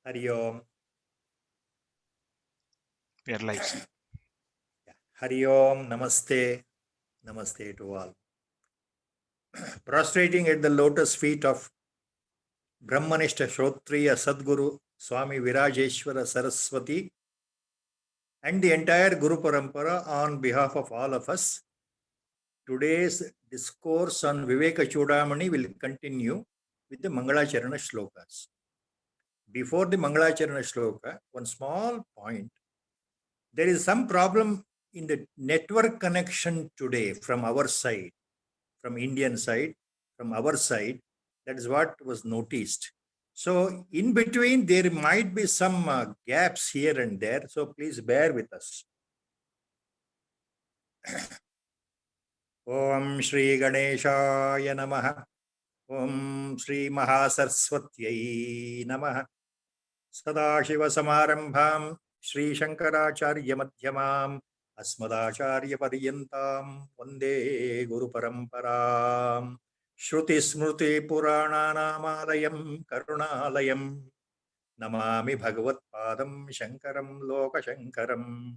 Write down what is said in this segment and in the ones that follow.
Hari Om. We are live. Hari Om. Namaste. Namaste to all. Prostrating at the lotus feet of Brahmanishta Shrotriya Sadguru Swami Virajeshwara Saraswati and the entire Guru Parampara on behalf of all of us, today's discourse on Viveka Chudamani will continue with the Mangalacharana Shlokas. Before the Mangalacharana Shloka, one small point. There is some problem in the network connection today from our side, from Indian side, from our side. That is what was noticed. So in between, there might be some gaps here and there. So please bear with us. Om Shri Ganeshaya Namaha. Om Shri Mahasaraswatyai Namaha. Sadashiva Samarambham Shri Shankaracharya Madhyamam Asmadacharya Paryantam Vande Guru Paramparam Shruti Smruti Purananamalaya Karunalayam Namami Bhagavat Padam Shankaram Loka Shankaram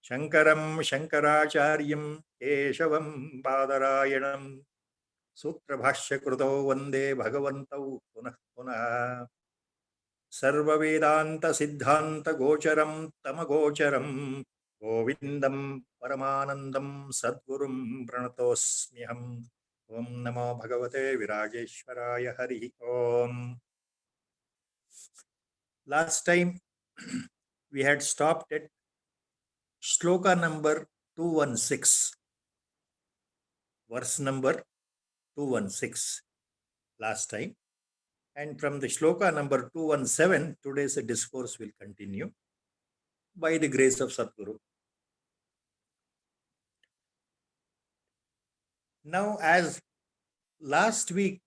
Shankaram Shankaracharyam Keshavam Badarayanam Sutra Bhashya Kruto Vande Bhagavantau Punah Punah Sarva Vedanta Siddhanta Gocharam Tamagocharam Govindam Paramanandam Sadgurum Pranatosmyaham Om Namo Bhagavate Virajeshwaraya Hari Om. Last time we had stopped at shloka number 216, verse number 216 last time. And from the shloka number 217, today's discourse will continue by the grace of Sadguru. Now, as last week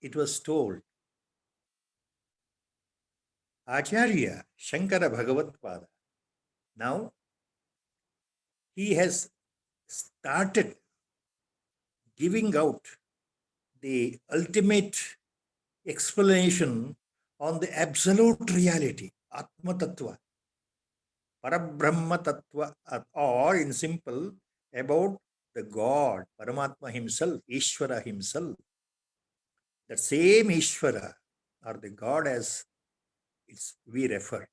it was told, Acharya Shankara Bhagavatpada, now he has started giving out the ultimate explanation on the absolute reality, Atma Tattva, Parabrahma Tattva, or in simple, about the God, Paramatma himself, Ishvara himself. That same Ishvara, or the God as we refer.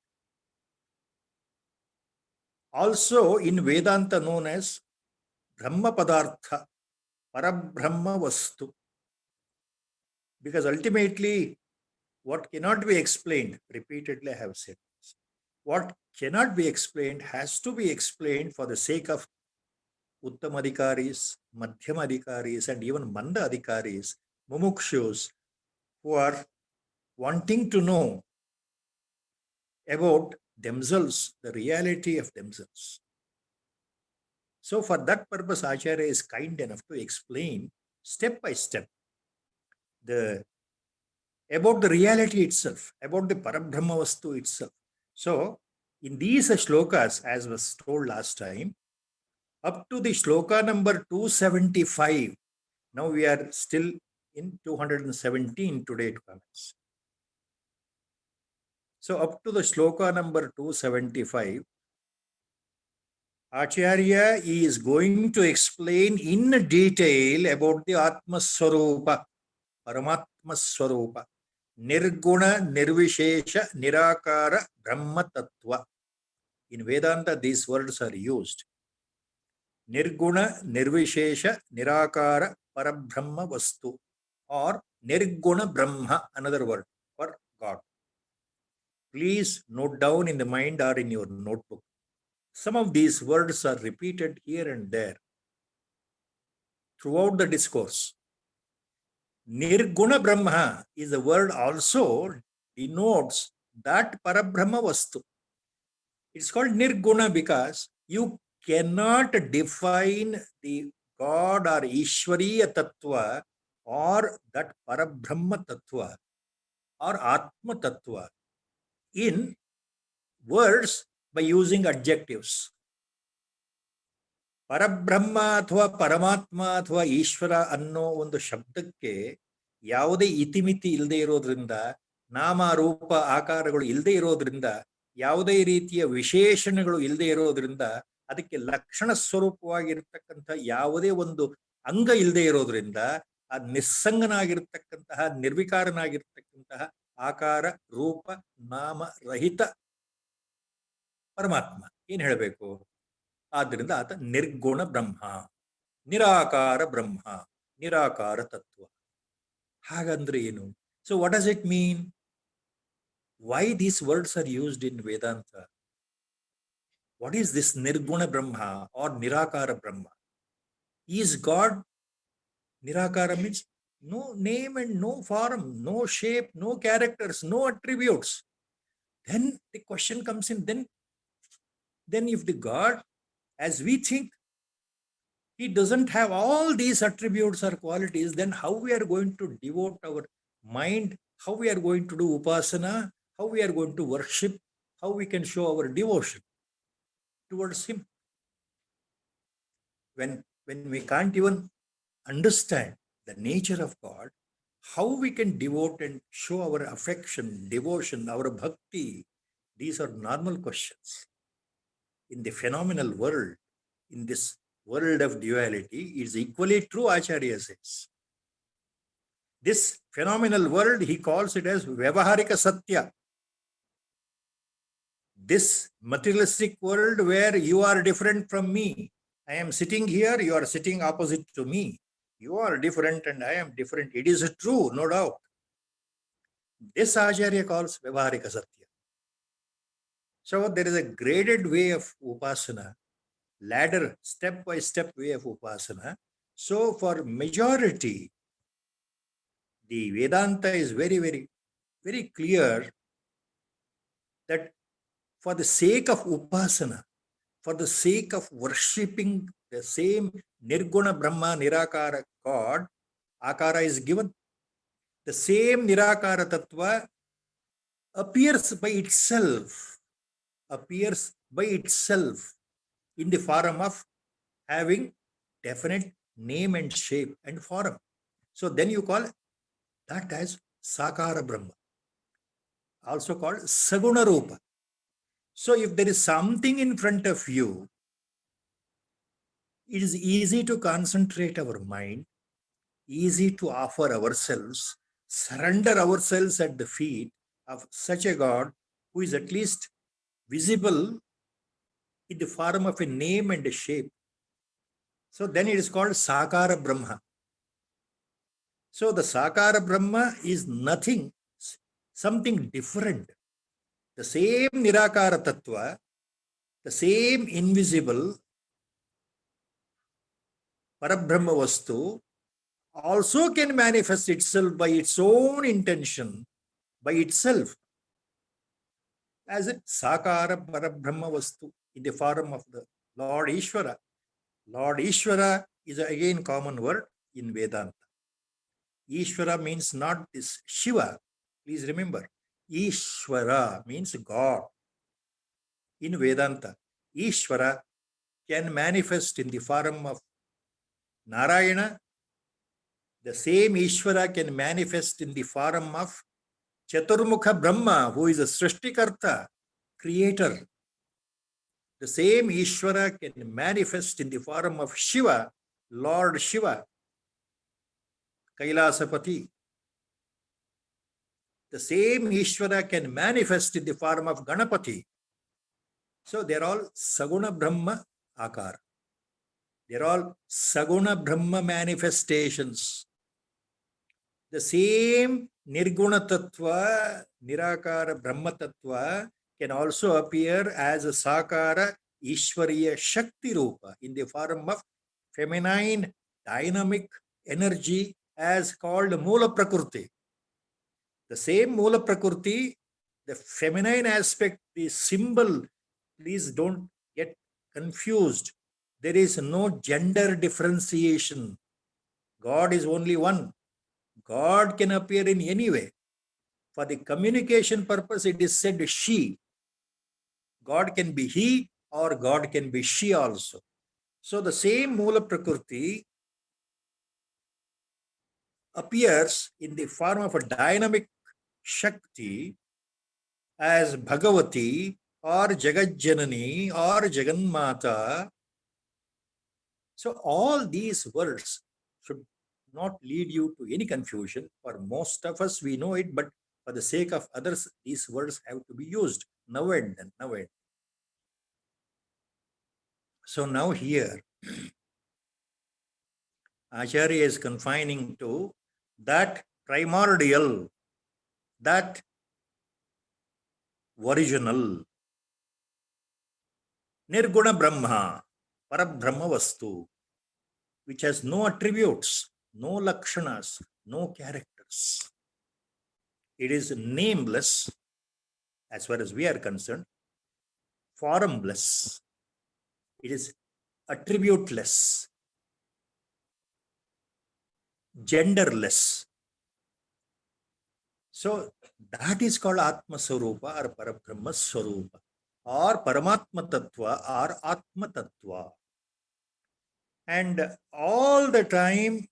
Also in Vedanta known as Brahma Padartha, Parabrahma Vastu. Because ultimately, what cannot be explained, repeatedly I have said this, what cannot be explained has to be explained for the sake of Uttamadhikaris, Madhyamadhikaris, and even Mandadhikaris, Mumukshus, who are wanting to know about themselves, the reality of themselves. So for that purpose, Acharya is kind enough to explain step by step about the reality itself, about the Parabrahma Vastu itself. So in these shlokas, as was told last time, up to the shloka number 275, now we are still in 217 today to commence. So up to the shloka number 275, Acharya is going to explain in detail about the Atma Swarupa, Paramatma Swarupa, Nirguna Nirvishesha Nirakara Brahma Tattva. In Vedanta, these words are used. Nirguna Nirvishesha Nirakara Parabrahma Vastu, or Nirguna Brahma, another word for God. Please note down in the mind or in your notebook. Some of these words are repeated here and there throughout the discourse. Nirguna Brahma is a word also denotes that Parabrahma Vastu. It's called Nirguna because you cannot define the God or Ishwariya Tattva or that Parabrahma Tattva or Atma Tattva in words by using adjectives. ಪರಬ್ರಹ್ಮ ಅಥವಾ ಪರಮಾತ್ಮ ಅಥವಾ ಈಶ್ವರ ಅನ್ನೋ ಒಂದು ಶಬ್ದಕ್ಕೆ ಯಾವುದೇ ಇತಿಮಿತಿ ಇಲ್ಲದೆ ಇರೋದ್ರಿಂದ ನಾಮ ರೂಪ ಆಕಾರಗಳು ಇಲ್ಲದೆ ಇರೋದ್ರಿಂದ, ಯಾವುದೇ ರೀತಿಯ ವಿಶೇಷಣಗಳು ಇಲ್ಲದೆ ಇರೋದ್ರಿಂದ, ಅದಕ್ಕೆ ಲಕ್ಷಣ ಸ್ವರೂಪವಾಗಿರ್ತಕ್ಕಂಥ ಯಾವುದೇ ಒಂದು ಅಂಗ ಇಲ್ಲದೆ ಇರೋದ್ರಿಂದ, ಆ ನಿಸ್ಸಂಗನಾಗಿರ್ತಕ್ಕಂತಹ ನಿರ್ವಿಕಾರನಾಗಿರ್ತಕ್ಕಂತಹ ಆಕಾರ ರೂಪ ನಾಮ ರಹಿತ ಪರಮಾತ್ಮ ಏನ್ ಹೇಳಬೇಕು? ಆದ್ರಿಂದ ಆತ ನಿರ್ಗುಣ ಬ್ರಹ್ಮ, ನಿರಾಕಾರ ಬ್ರಹ್ಮ, ನಿರಾಕಾರ ತತ್ವ. ಹಾಗಂದ್ರೆ ಏನು? So what does it mean? Why these words are used in Vedanta? What is this Nirguna Brahma or Nirakara Brahma? Is God Nirakara means no name and no form, no shape, no characters, no attributes. Then the question comes in, then if the God, as we think, he doesn't have all these attributes or qualities, then how we are going to devote our mind, how we are going to do upasana, how we are going to worship, how we can show our devotion towards him? When we can't even understand the nature of God, how we can devote and show our affection, devotion, our bhakti? These are normal questions. In the phenomenal world, in this world of duality, is equally true, Acharya says. This phenomenal world, he calls it as Vyavaharika Satya. This materialistic world where you are different from me. I am sitting here, you are sitting opposite to me. You are different and I am different. It is true, no doubt. This Acharya calls Vyavaharika Satya. So there is a graded way of upasana, ladder, step-by-step way of upasana. So for majority, the Vedanta is very, very, very clear that for the sake of upasana, for the sake of worshipping the same Nirguna Brahma Nirakara God, Akara is given. The same Nirakara Tattva appears by itself in the form of having definite name and shape and form. So then you call that as Sakara Brahma, also called Saguna Rupa. So if there is something in front of you, it is easy to concentrate our mind, easy to offer ourselves, surrender ourselves at the feet of such a God who is at least visible in the form of a name and a shape. So then it is called Sakara Brahma. So the Sakara Brahma is nothing, something different. The same Nirakara Tattva, the same invisible Parabrahma Vastu also can manifest itself by its own intention, by itself, as a Sakara Parabrahma Vastu in the form of the Lord Ishvara. Lord Ishvara is again common word in Vedanta. Ishvara means not this Shiva. Please remember, Ishvara means God. In Vedanta, Ishvara can manifest in the form of Narayana. The same Ishvara can manifest in the form of Chaturmukha Brahma, who is a Srishtikarta, creator. The same Ishvara can manifest in the form of Shiva, Lord Shiva, Kailasapati. The same Ishvara can manifest in the form of Ganapati. So they're all Saguna Brahma Akara. They're all Saguna Brahma manifestations. The same Nirguna Tattva, Nirakara Brahma Tattva can also appear as a Sakara Ishvariya Shakti Rupa in the form of feminine dynamic energy as called Mula Prakriti. The same Mula Prakriti, the feminine aspect, the symbol, please don't get confused. There is no gender differentiation. God is only one. God can appear in any way. For the communication purpose, it is said she. God can be he or God can be she also. So the same Mula Prakriti appears in the form of a dynamic Shakti as Bhagavati or Jagatjanani or Jagannmata. So all these words should not lead you to any confusion. For most of us, we know it, but for the sake of others, these words have to be used now and then, now and then. So now here, Acharya is confining to that primordial, that original, Nirguna Brahma, Parabrahma Vastu, which has no attributes, no lakshanas, no characters. It is nameless, as far as we are concerned, formless, it is attributeless, genderless. So that is called Atma Swarupa or Parabrahma Swarupa or Paramatma Tattva or Atma Tattva. And all the time,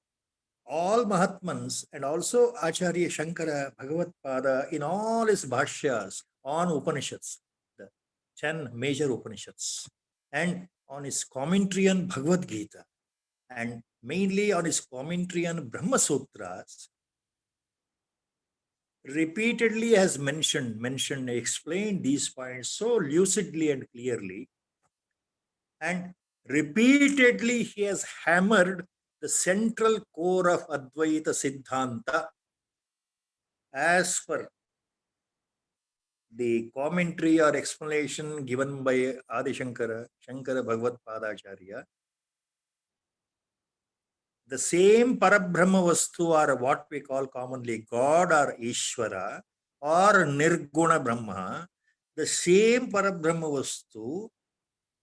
all Mahatmans and also Acharya Shankara Bhagavad Pada in all his bhashyas on Upanishads, the 10 major Upanishads, and on his commentary on Bhagavad Gita, and mainly on his commentary on Brahma Sutras, repeatedly has mentioned, explained these points so lucidly and clearly, and repeatedly he has hammered the central core of Advaita Siddhanta as per the commentary or explanation given by Adi Shankara Bhagavad Padacharya. The same Parabrahma Vastu or what we call commonly God or Ishvara or Nirguna Brahma, the same Parabrahma Vastu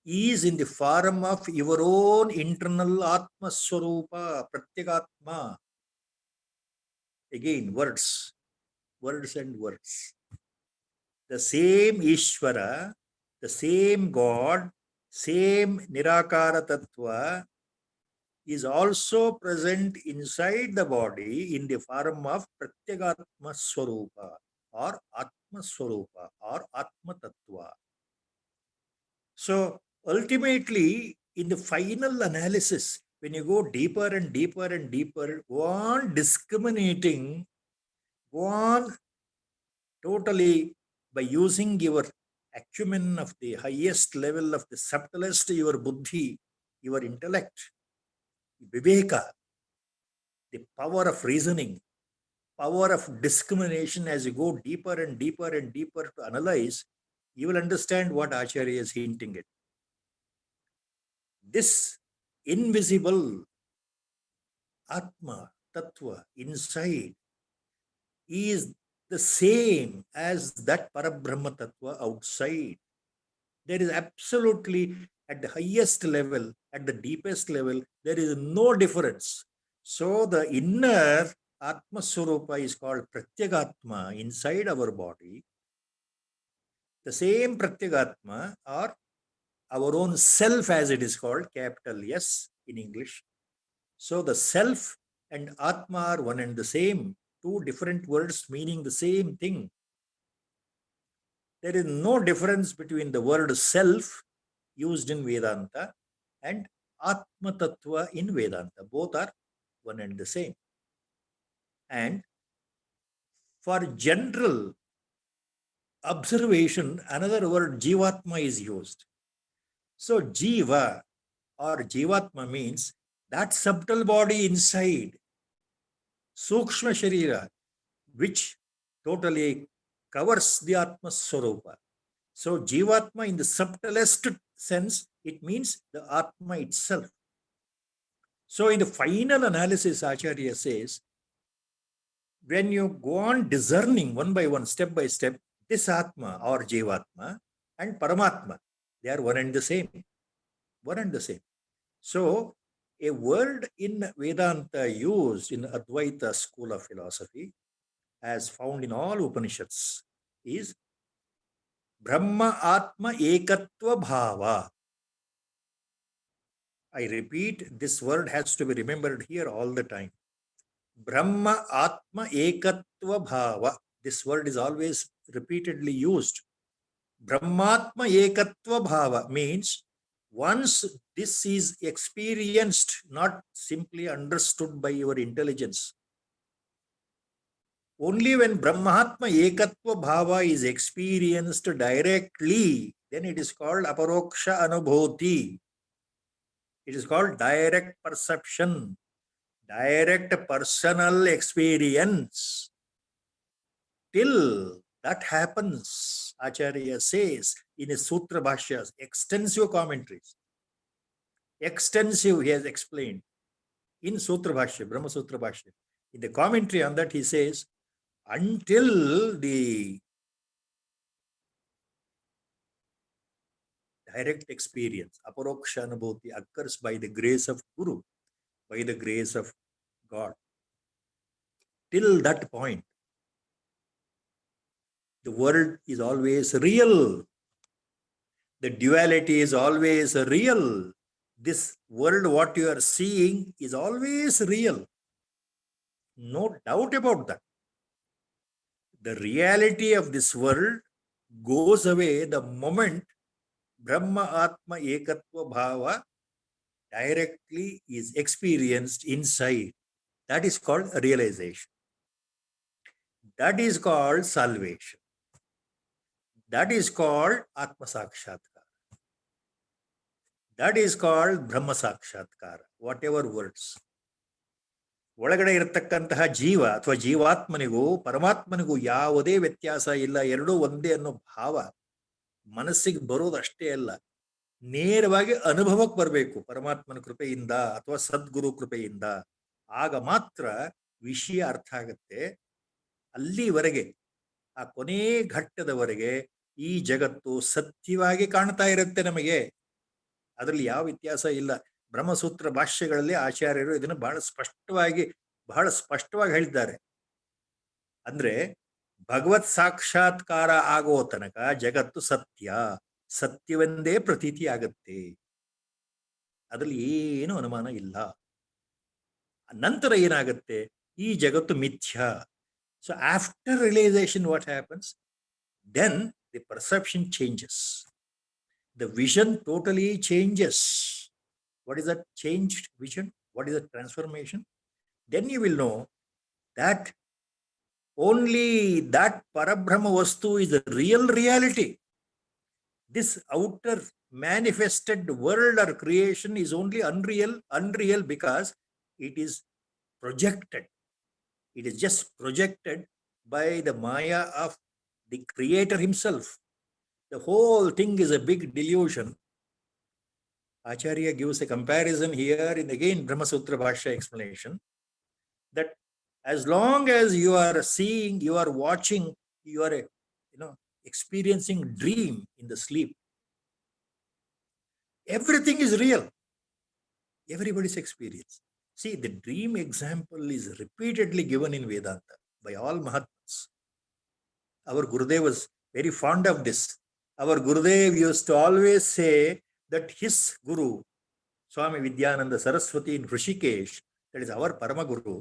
is in the form of your own internal Atma Swarupa, Pratyagatma. Again, words and words. The same Ishvara, the same God, same Nirakara Tattva is also present inside the body in the form of Pratyagatma Swarupa or Atma Swarupa or Atma Tattva. So ultimately, in the final analysis, when you go deeper and deeper and deeper, go on discriminating, go on totally by using your acumen of the highest level of the subtlest, your buddhi, your intellect, viveka, the power of reasoning, power of discrimination. As you go deeper and deeper and deeper to analyze, you will understand what Acharya is hinting at. This invisible Atma, Tattva inside is the same as that Parabrahma Tattva outside. There is absolutely, at the highest level, at the deepest level, there is no difference. So the inner Atma Swarupa is called Pratyagatma inside our body. The same Pratyagatma or our own self, as it is called, capital S in English. So the self and Atma are one and the same, two different words meaning the same thing. There is no difference between the word self used in Vedanta and Atma Tattva in Vedanta. Both are one and the same. And for general observation, another word Jivatma is used. So Jiva or Jivatma means that subtle body inside, Sukshma Sharira, which totally covers the Atma Swarupa. So Jivatma in the subtlest sense, it means the Atma itself. So in the final analysis, Acharya says, when you go on discerning one by one, step by step, this Atma or Jivatma and Paramatma, they are one and the same. One and the same. So a word in Vedanta used in Advaita school of philosophy, as found in all Upanishads, is Brahma Atma Ekatva Bhava. I repeat, this word has to be remembered here all the time. Brahma Atma Ekatva Bhava. this word is always repeatedly used. Brahmatma ekatva bhava means once this is experienced, not simply understood by your intelligence. Only when Brahmatma ekatva bhava is experienced directly, then it is called aparoksha anubhuti. It is called direct perception, direct personal experience. Till that happens, Acharya says in his Sutra Bhashyas, extensive commentaries, extensive he has explained in Sutra Bhashya, Brahma Sutra Bhashya. In the commentary on that, he says, until the direct experience, aparoksha anubhuti, occurs by the grace of Guru, by the grace of God, till that point, the world is always real. The duality is always real. This world, what you are seeing, is always real. No doubt about that. The reality of this world goes away the moment Brahma Atma Ekatva Bhava directly is experienced inside. That is called realization. That is called salvation. That is called Atma Sakshatkara. That is called Brahma Sakshatkara. Whatever words. ಒಳಗಡೆ ಇರತಕ್ಕಂತಹ ಜೀವ ಅಥವಾ ಜೀವಾತ್ಮನಿಗೂ ಪರಮಾತ್ಮನಿಗೂ ಯಾವುದೇ ವ್ಯತ್ಯಾಸ ಇಲ್ಲ, ಎರಡೂ ಒಂದೇ ಅನ್ನೋ ಭಾವ ಮನಸ್ಸಿಗೆ ಬರೋದಷ್ಟೇ ಅಲ್ಲ, ನೇರವಾಗಿ ಅನುಭವಕ್ಕೆ ಬರಬೇಕು ಪರಮಾತ್ಮನ ಕೃಪೆಯಿಂದ ಅಥವಾ ಸದ್ಗುರು ಕೃಪೆಯಿಂದ. ಆಗ ಮಾತ್ರ ವಿಷಯ ಅರ್ಥ ಆಗುತ್ತೆ. ಅಲ್ಲಿವರೆಗೆ, ಆ ಕೊನೆ ಘಟ್ಟದವರೆಗೆ ಈ ಜಗತ್ತು ಸತ್ಯವಾಗಿ ಕಾಣ್ತಾ ಇರುತ್ತೆ ನಮಗೆ. ಅದರಲ್ಲಿ ಯಾವ ವ್ಯತ್ಯಾಸ ಇಲ್ಲ. ಬ್ರಹ್ಮಸೂತ್ರ ಭಾಷ್ಯಗಳಲ್ಲಿ ಆಚಾರ್ಯರು ಇದನ್ನು ಬಹಳ ಸ್ಪಷ್ಟವಾಗಿ ಹೇಳಿದ್ದಾರೆ. ಅಂದ್ರೆ ಭಗವತ್ ಸಾಕ್ಷಾತ್ಕಾರ ಆಗೋ ತನಕ ಜಗತ್ತು ಸತ್ಯವೆಂದೇ ಪ್ರತೀತಿ ಆಗತ್ತೆ. ಅದರಲ್ಲಿ ಏನು ಅನುಮಾನ ಇಲ್ಲ. ನಂತರ ಏನಾಗುತ್ತೆ, ಈ ಜಗತ್ತು ಮಿಥ್ಯಾ. So after realisation what happens, then the perception changes, the vision totally changes. What is that changed vision? What is that transformation? Then you will know that only that Parabrahma Vastu is the real reality. This outer manifested world or creation is only unreal because it is projected. It is just projected by the Maya of the Creator himself. The whole thing is a big delusion. Acharya gives a comparison here in again Brahma Sutra Bhashya explanation, that as long as you are seeing, you are watching, you are experiencing dream in the sleep, everything is real. Everybody's experience. See, the dream example is repeatedly given in Vedanta by all Mahatmas. Our Gurudev was very fond of this. Our Gurudev used to always say that his Guru, Swami Vidyananda Saraswati in Rishikesh, that is our Parama Guru,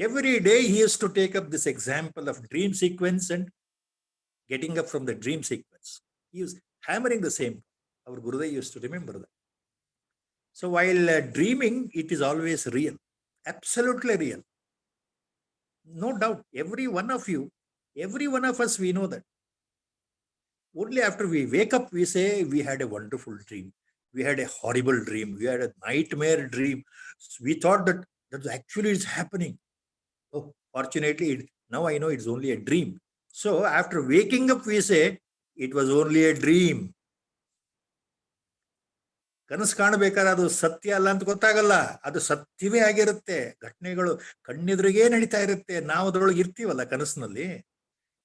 every day he used to take up this example of dream sequence and getting up from the dream sequence. He was hammering the same. Our Gurudev used to remember that. So while dreaming, it is always real, absolutely real. No doubt, every one of you, every one of us, we know that. Only after we wake up, we say, we had a wonderful dream. We had a horrible dream. We had a nightmare dream. We thought that actually is happening. Oh, fortunately, now I know it's only a dream. So after waking up, we say, it was only a dream. ಕನಸು ಕಾಣಬೇಕಾದ್ರೆ ಅದು ಸತ್ಯ ಅಲ್ಲ ಅಂತ ಗೊತ್ತಾಗಲ್ಲ, ಅದು ಸತ್ಯವೇ ಆಗಿರುತ್ತೆ. ಘಟನೆಗಳು ಕಣ್ಣೆದುರಿಗೆ ನಡೀತಾ ಇರುತ್ತೆ, ನಾವು ಅದ್ರೊಳಗೆ ಇರ್ತೀವಲ್ಲ ಕನಸಿನಲ್ಲಿ.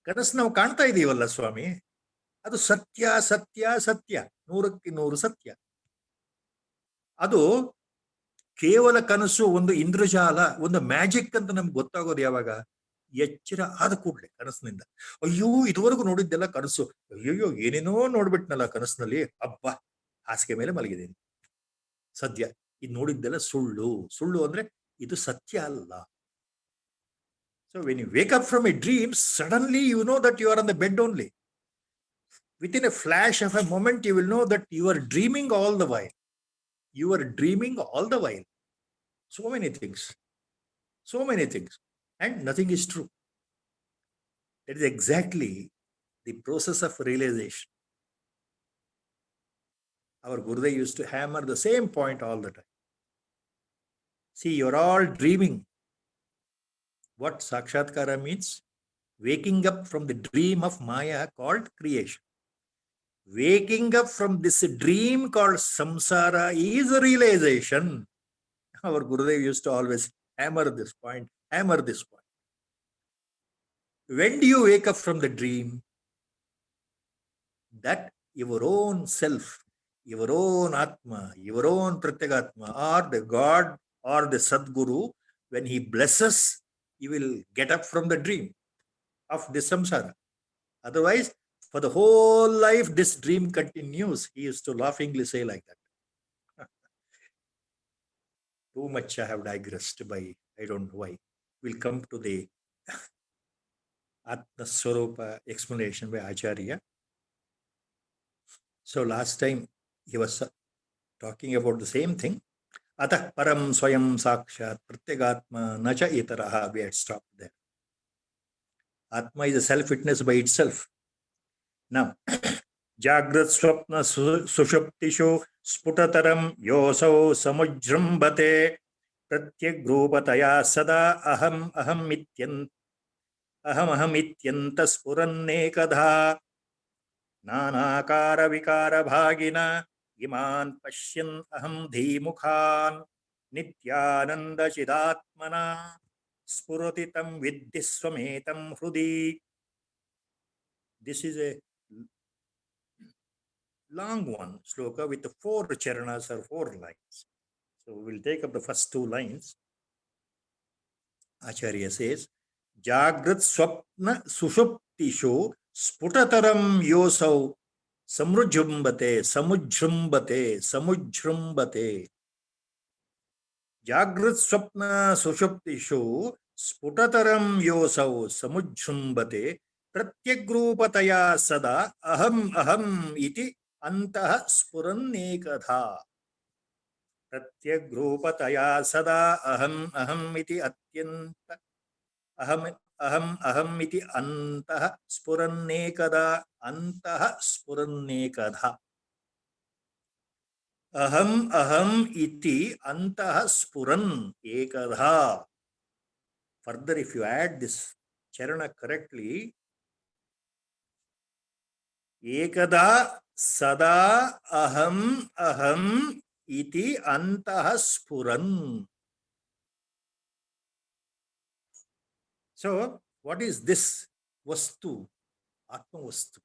ಕನಸು ನಾವು ಕಾಣ್ತಾ ಇದೀವಲ್ಲ ಸ್ವಾಮಿ, ಅದು ಸತ್ಯ ಸತ್ಯ ಸತ್ಯ, 100% ಸತ್ಯ. ಅದು ಕೇವಲ ಕನಸು, ಒಂದು ಇಂದ್ರಜಾಲ, ಒಂದು ಮ್ಯಾಜಿಕ್ ಅಂತ ನಮ್ಗೆ ಗೊತ್ತಾಗೋದು ಯಾವಾಗ? ಎಚ್ಚರ ಆದ ಕೂಡಲೇ ಕನಸಿನಿಂದ. ಅಯ್ಯೋ, ಇದುವರೆಗೂ ನೋಡಿದ್ದೆಲ್ಲ ಕನಸು, ಅಯ್ಯೋ ಏನೇನೋ ನೋಡ್ಬಿಟ್ನಲ್ಲ ಕನಸಿನಲ್ಲಿ, ಅಬ್ಬ ಹಾಸಿಗೆ ಮೇಲೆ ಮಲಗಿದ್ದೀನಿ, ಸದ್ಯ ಇದು ನೋಡಿದ್ದೆಲ್ಲ ಸುಳ್ಳು. ಸುಳ್ಳು ಅಂದ್ರೆ ಇದು ಸತ್ಯ ಅಲ್ಲ. So when you wake up from a dream, suddenly you know that you are on the bed only. Within a flash of a moment, you will know that you are dreaming all the while. You are dreaming all the while. So many things. So many things. And nothing is true. That is exactly the process of realization. Our Gurudev used to hammer the same point all the time. See, you're all dreaming. What Sakshatkara means? Waking up from the dream of Maya called creation. Waking up from this dream called samsara is a realization. Our Gurudev used to always hammer this point, hammer this point. When do you wake up from the dream? That your own self, your own Atma, your own Pratyagatma, or the God or the Sadguru, when he blesses, you will get up from the dream of this samsara. Otherwise, for the whole life, this dream continues. He used to laughingly say like that. Too much I have digressed by, I don't know why. We'll come to the Atma Swarupa explanation by Acharya. So last time he was talking about the same thing. Atah param swayam sakshat pratyagatma nacha itaraha. We had stopped there. Atma is a self-witness by itself. Now, Jagrat swapna sushuptishu sputataram yosau samujrambate pratyagrupataya sada aham ityanta spurannekadha नानाकार विकार भागिना इमान पश्यन् अहम धीमुखान् नित्यानंद चिदात्मना स्फुरति तं विद्धि स्वमेतं हृदि. This is a long one, sloka with 4 charanas or 4 lines. So we will take up the first 2 lines. Acharya says, Jagrat swapna sushuptishu sputataram yosau samujrumbate. Jagrat swapna sushuptishu sputataram yosau samujrumbate pratyagrupataya sada aham iti antah spurannekadha. Pratyagrupataya sada aham iti atyanta aham iti antah spurannekada. Aham iti antah spuran ekadha. Further, if you add this charana correctly, ekada sada aham iti antah spuran. So, what is this vastu? Atma vastu.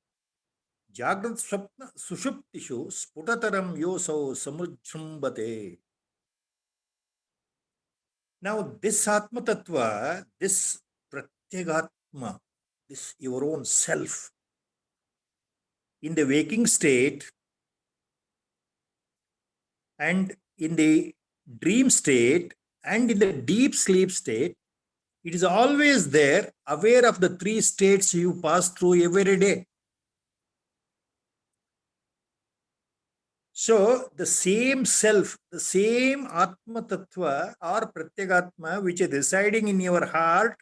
Jagrat swapna sushuptishu sputataram yosau samujrumbate. Now, this Atma Tattva, this Pratyagatma, this your own self, in the waking state and in the dream state and in the deep sleep state, it is always there, aware of the 3 states you pass through every day. So, the same self, the same Atma Tattva or Pratyagatma which is residing in your heart,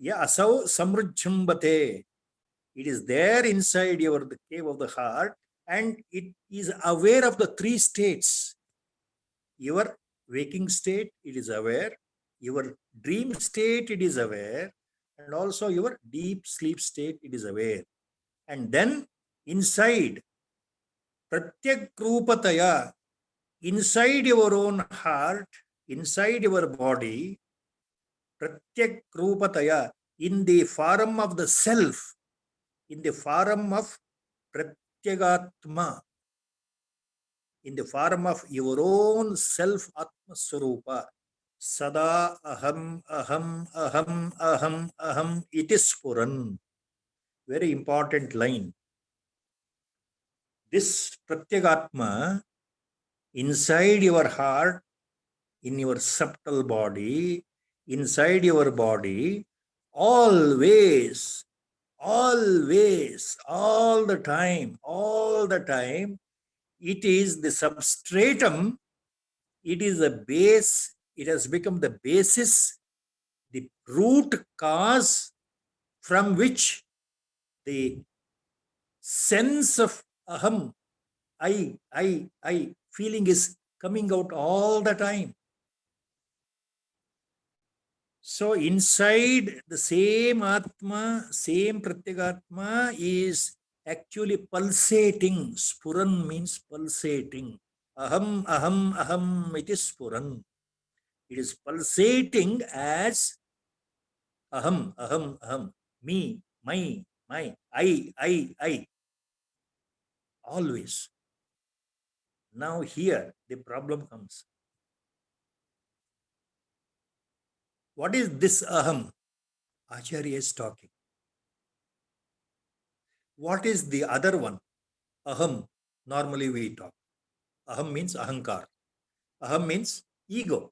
asau samrujhambate. It is there inside the cave of the heart, and it is aware of the 3 states. Your waking state, it is aware. Your dream state, it is aware. And also your deep sleep state, it is aware. And then inside, Pratyagrupataya, inside your own heart, inside your body, Pratyagrupataya, in the form of the self, in the form of Pratyagatma, in the form of your own self Atma Swarupa, Sada aham it is Puran. Very important line. This Pratyagatma inside your heart, in your subtle body, inside your body, always, always, all the time, it is the substratum, it is the base, it has become the basis, the root cause from which the sense of aham, I feeling is coming out all the time. So inside the same Atma, same Pratyagatma is actually pulsating. Spuran means pulsating. Aham, aham, aham, it is Spuran. It is pulsating as aham, aham, aham, me, my, I. Always. Now here the problem comes. What is this aham? Acharya is talking. What is the other one? Aham. Normally we talk. Aham means ahankar. Aham means ego.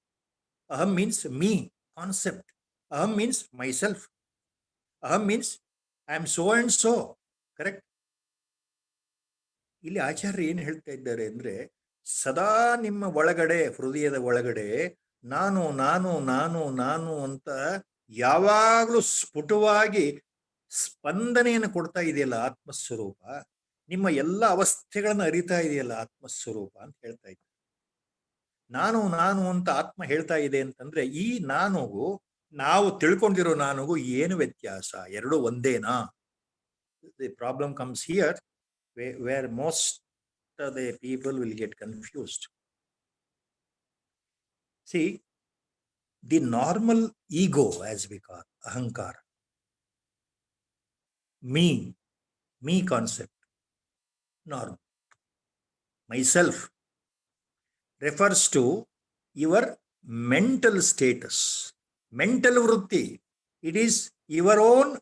Aham means me, concept. Aham means myself. Aham means I am so and so. Correct? ಇಲ್ಲಿ ಆಚಾರ್ಯ ಏನು ಹೇಳ್ತಾ ಇದ್ದಾರೆ ಅಂದ್ರೆ, ಸದಾ ನಿಮ್ಮ ಒಳಗಡೆ, ಹೃದಯದ ಒಳಗಡೆ ನಾನು ನಾನು ನಾನು ನಾನು ಅಂತ ಯಾವಾಗಲೂ ಸ್ಫುಟವಾಗಿ ಸ್ಪಂದನೆಯನ್ನು ಕೊಡ್ತಾ ಇದೆಯಲ್ಲ ಆತ್ಮಸ್ವರೂಪ, ನಿಮ್ಮ ಎಲ್ಲ ಅವಸ್ಥೆಗಳನ್ನು ಅರಿತಾ ಇದೆಯಲ್ಲ ಆತ್ಮಸ್ವರೂಪ ಅಂತ ಹೇಳ್ತಾ ಇದ್ದಾರೆ. ನಾನು ನಾನು ಅಂತ ಆತ್ಮ ಹೇಳ್ತಾ ಇದೆ ಅಂತಂದ್ರೆ, ಈ ನಾನುಗೂ ನಾವು ತಿಳ್ಕೊಂಡಿರೋ ನಾನುಗೂ ಏನು ವ್ಯತ್ಯಾಸ? ಎರಡು ಒಂದೇನಾ? The problem comes here, where most of the people will get confused. See, the normal ego, as we call ahankara, me concept, normal, myself, refers to your mental status, mental vritti. It is your own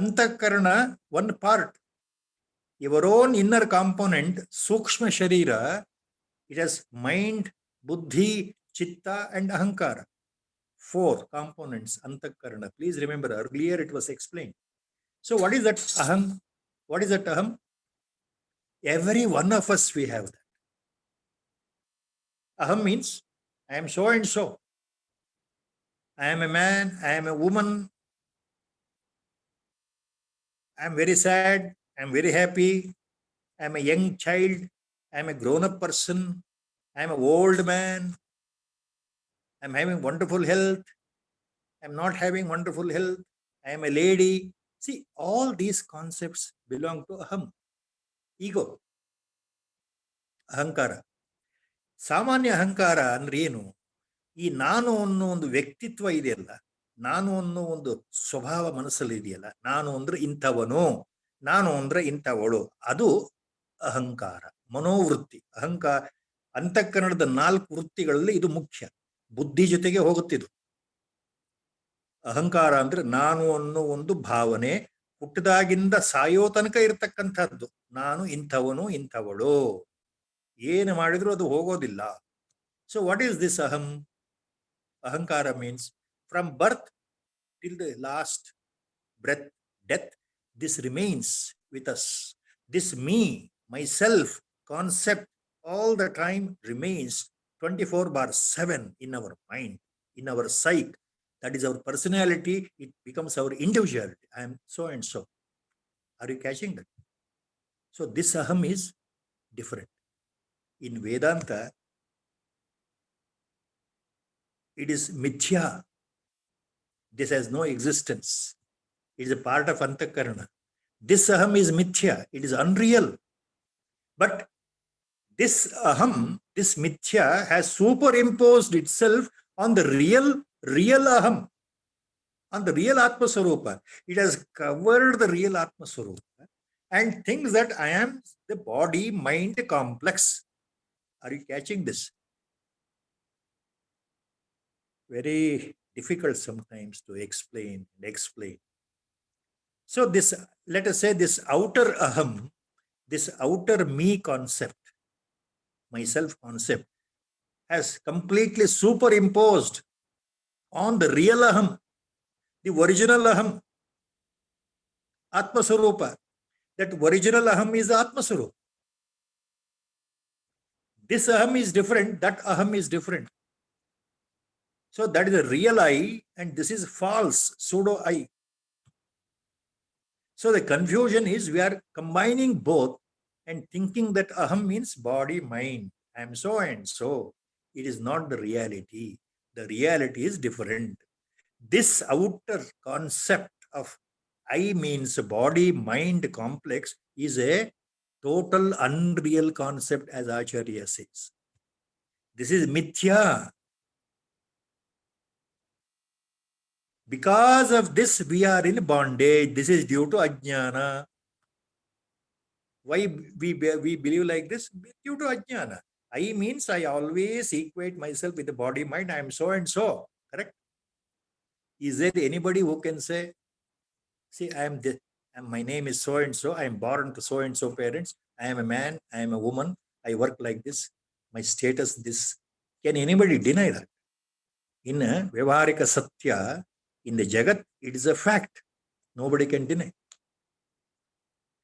antakarana, one part. Your own inner component, Sukshma Sharira, it has mind, buddhi, chitta and ahankara. 4 components, antakarana. Please remember, earlier it was explained. So what is that aham? What is that aham? Every one of us, we have that. Aham means I am so and so. I am a man, I am a woman. I am very sad, I am very happy, I am a young child, I am a grown-up person, I am an old man, I am having wonderful health, I am not having wonderful health, I am a lady. See, all these concepts belong to aham, ego, ahankara. ಸಾಮಾನ್ಯ ಅಹಂಕಾರ ಅಂದ್ರೆ ಏನು? ಈ ನಾನು ಅನ್ನೋ ಒಂದು ವ್ಯಕ್ತಿತ್ವ ಇದೆಯಲ್ಲ, ನಾನು ಅನ್ನೋ ಒಂದು ಸ್ವಭಾವ ಮನಸ್ಸಲ್ಲಿ ಇದೆಯಲ್ಲ, ನಾನು ಅಂದ್ರೆ ಇಂಥವನು, ನಾನು ಅಂದ್ರೆ ಇಂಥವಳು, ಅದು ಅಹಂಕಾರ, ಮನೋವೃತ್ತಿ. ಅಹಂಕಾರ ಅಂತಃಕರಣದ 4 ವೃತ್ತಿಗಳಲ್ಲಿ ಇದು ಮುಖ್ಯ. ಬುದ್ಧಿ ಜೊತೆಗೆ ಹೋಗುತ್ತಿದ್ದು ಅಹಂಕಾರ ಅಂದ್ರೆ ನಾನು ಅನ್ನೋ ಒಂದು ಭಾವನೆ, ಹುಟ್ಟದಾಗಿಂದ ಸಾಯೋ ತನಕ ಇರತಕ್ಕಂಥದ್ದು. ನಾನು ಇಂಥವನು, ಇಂಥವಳು, ಏನು ಮಾಡಿದ್ರು ಅದು ಹೋಗೋದಿಲ್ಲ. So what is this aham? Ahankara means from birth till the last breath, death, this remains with us. This me, myself concept all the time remains 24/7 in our mind, in our psyche. That is our personality. It becomes our individuality. I am so and so. Are you catching that? So this aham is different. In Vedanta, it is mithya. This has no existence. It is a part of antakarana. This aham is mithya. It is unreal. But this aham, this mithya, has superimposed itself on the real aham, on the real Atma Swarupa. It has covered the real Atma Swarupa and thinks that I am the body-mind complex. Are you catching this? Very difficult sometimes to explain. So this, let us say, this outer aham, this outer me concept, myself concept, has completely superimposed on the real aham, the original aham, Atma Swarupa. That original aham is the Atma Swarupa. This aham is different, that aham is different. So that is the real I, and this is false, pseudo I. So the confusion is we are combining both and thinking that aham means body, mind. I am so and so. It is not the reality. The reality is different. This outer concept of I means body, mind complex is a total unreal concept, as Acharya says. This is mithya. Because of this, we are in bondage. This is due to ajnana. Why we believe like this? Due to ajnana. I means I always equate myself with the body, mind. I am so and so. Correct? Is there anybody who can say, see, I am this, and my name is so and so. I am born to so and so parents. I am a man. I am a woman. I work like this. My status this. Can anybody deny that? In a Vyavaharika Satya, in the Jagat, it is a fact. Nobody can deny.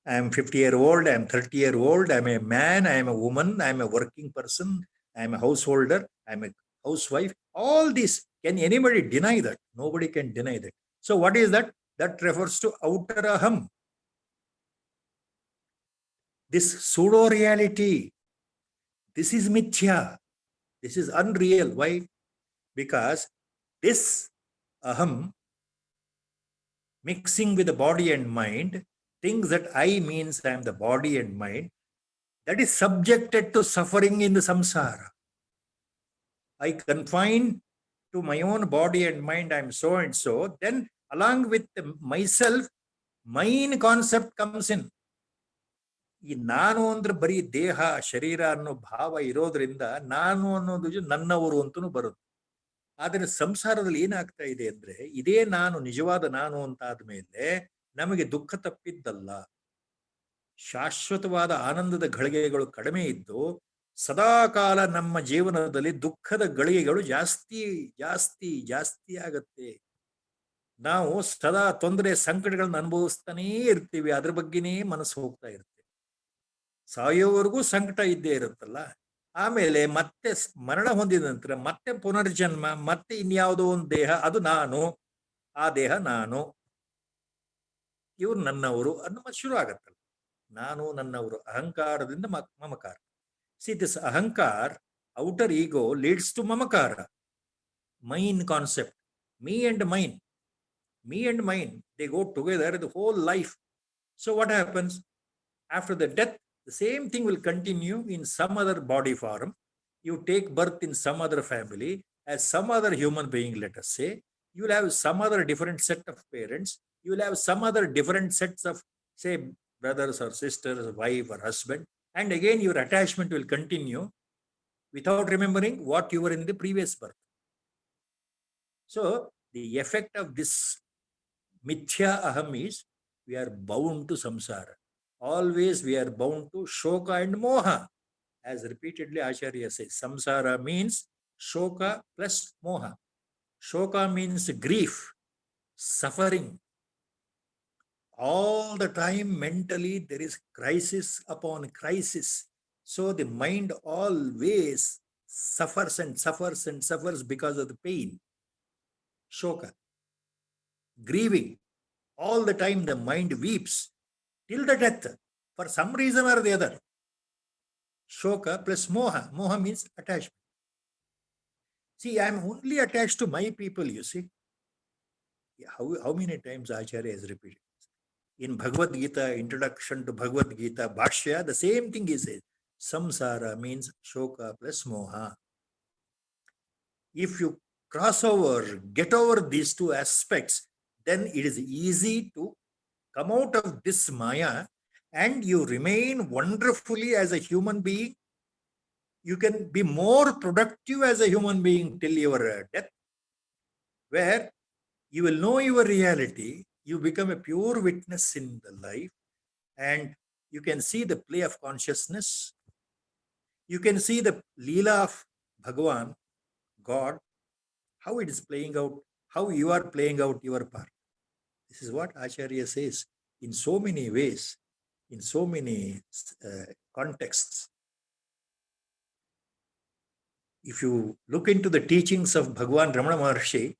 I am 50-year-old, I am 30-year-old, I am a man, I am a woman, I am a working person, I am a householder, I am a housewife. All this, can anybody deny that? Nobody can deny that. So what is that? That refers to outer aham. This pseudo-reality, this is mithya. This is unreal. Why? Because this aham mixing with the body and mind thinks that I means I am the body and mind, that is subjected to suffering in the samsara. I confine to my own body and mind, I am so and so. Then along with myself, mine concept comes in. ಈ ನಾನು ಅಂದ್ರೆ ಬರೀ ದೇಹ ಶರೀರ ಅನ್ನೋ ಭಾವ ಇರೋದ್ರಿಂದ ನಾನು ಅನ್ನೋದು ನನ್ನವರು ಅಂತನೂ ಬರುತ್ತೆ. ಆದರೆ ಸಂಸಾರದಲ್ಲಿ ಏನಾಗ್ತಾ ಇದೆ ಅಂದ್ರೆ ಇದೇ ನಾನು ನಿಜವಾದ ನಾನು ಅಂತ ಆದ್ಮೇಲೆ ನಮಗೆ ದುಃಖ ತಪ್ಪಿದ್ದಲ್ಲ. ಶಾಶ್ವತವಾದ ಆನಂದದ ಗಳಿಗೆಗಳು ಕಡಿಮೆ ಇದ್ದು ಸದಾಕಾಲ ನಮ್ಮ ಜೀವನದಲ್ಲಿ ದುಃಖದ ಗಳಿಗೆಗಳು ಜಾಸ್ತಿ ಜಾಸ್ತಿ ಜಾಸ್ತಿ ಆಗತ್ತೆ. ನಾವು ಸದಾ ತೊಂದರೆ ಸಂಕಟಗಳನ್ನ ಅನುಭವಿಸ್ತಾನೇ ಇರ್ತೀವಿ. ಅದ್ರ ಬಗ್ಗೆನೇ ಮನಸ್ಸು ಹೋಗ್ತಾ ಇರುತ್ತೆ. ಸಾಯೋವರೆಗೂ ಸಂಕಟ ಇದ್ದೇ ಇರುತ್ತಲ್ಲ. ಆಮೇಲೆ ಮತ್ತೆ ಮರಣ ಹೊಂದಿದ ನಂತರ ಮತ್ತೆ ಪುನರ್ಜನ್ಮ, ಮತ್ತೆ ಇನ್ಯಾವುದೋ ಒಂದು ದೇಹ, ಅದು ನಾನು, ಆ ದೇಹ ನಾನು, ಇವ್ರು ನನ್ನವರು ಅನ್ನೋ ಶುರು ಆಗತ್ತಲ್ಲ. ನಾನು ನನ್ನವರು ಅಹಂಕಾರದಿಂದ ಮಮಕಾರ. See, this ahankar, outer ego, leads to mamakara, mine concept. Me and mine, they go together the whole life. So what happens? After the death, the same thing will continue in some other body form. You take birth in some other family, as some other human being, let us say. You will have some other different set of parents. You will have some other different sets of, say, brothers or sisters, wife or husband. And again, your attachment will continue without remembering what you were in the previous birth. So, the effect of this mithya aham is we are bound to samsara. Always we are bound to shoka and moha. As repeatedly Acharya says, samsara means shoka plus moha. Shoka means grief, suffering. All the time mentally there is crisis upon crisis. So the mind always suffers and suffers and suffers because of the pain. Shoka. Grieving. All the time the mind weeps till the death for some reason or the other. Shoka plus moha. Moha means attachment. See, I am only attached to my people, you see. How many times Acharya has repeated? In Bhagavad Gita, introduction to Bhagavad Gita, Bhashya, the same thing he says. Samsara means shoka plus moha. If you cross over, get over these two aspects, then it is easy to come out of this maya and you remain wonderfully as a human being. You can be more productive as a human being till your death, where you will know your reality. You become a pure witness in the life, and you can see the play of consciousness. You can see the Leela of Bhagavan, God, how it is playing out, how you are playing out your part. This is what Acharya says in so many ways, in so many contexts. If you look into the teachings of Bhagwan Ramana Maharshi,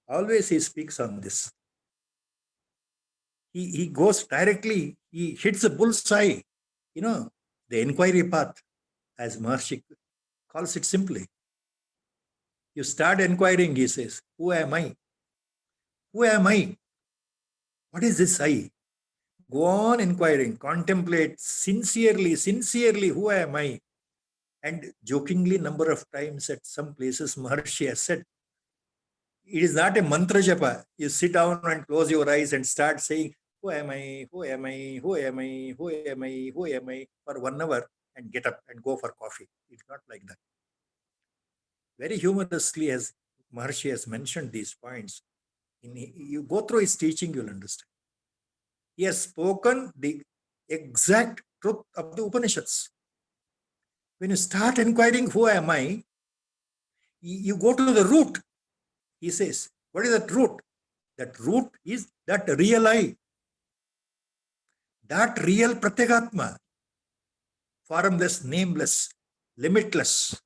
always he speaks on this. He goes directly, he hits the bullseye, the inquiry path, as Maharshi calls it simply. You start inquiring, he says, who am I? Who am I? What is this I? Go on inquiring, contemplate sincerely, who am I? And jokingly, number of times at some places, Maharshi has said, it is not a mantra japa. You sit down and close your eyes and start saying, who am I? Who am I? Who am I? Who am I? Who am I? For 1 hour and get up and go for coffee. It's not like that. Very humorously, as Maharshi has mentioned these points, you go through his teaching, you'll understand. He has spoken the exact truth of the Upanishads. When you start inquiring, who am I? You go to the root. He says, what is that root? That root is that real I. That real Pratyagatma. Formless, nameless, limitless.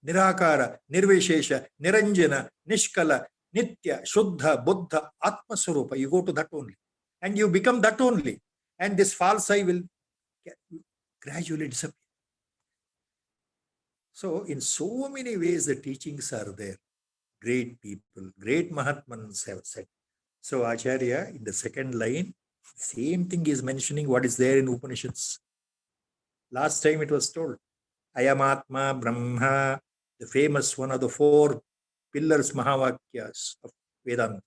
Nirakara, Nirvishesha, Niranjana, Nishkala, Nitya, Shuddha, Buddha, Atma Swarupa. You go to that only. And you become that only. And this false I will gradually disappear. So, in so many ways, the teachings are there. Great people, great Mahatmans have said. So, Acharya, in the second line, same thing is mentioning what is there in Upanishads. Last time it was told, Ayamatma Brahma, the famous one of the 4 pillars Mahavakyas of Vedanta.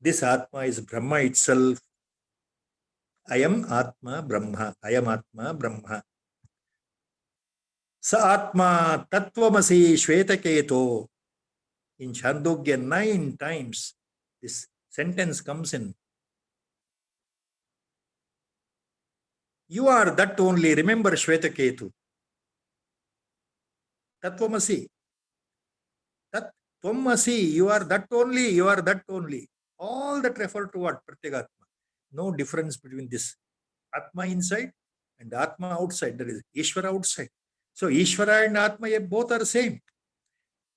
This Atma is Brahma itself. Ayam Atma Brahma. Ayam Atma Brahma. Sa Atma Tattvamasi Shvetaketo. In Chandogya 9 times, this sentence comes in. You are that only. Remember Shvetaketu. Tattvamasi. Tattvamasi. You are that only. You are that only. All that refer to what? Pratyagatma. No difference between this Atma inside and Atma outside. There is Ishvara outside. So Ishvara and Atma both are same.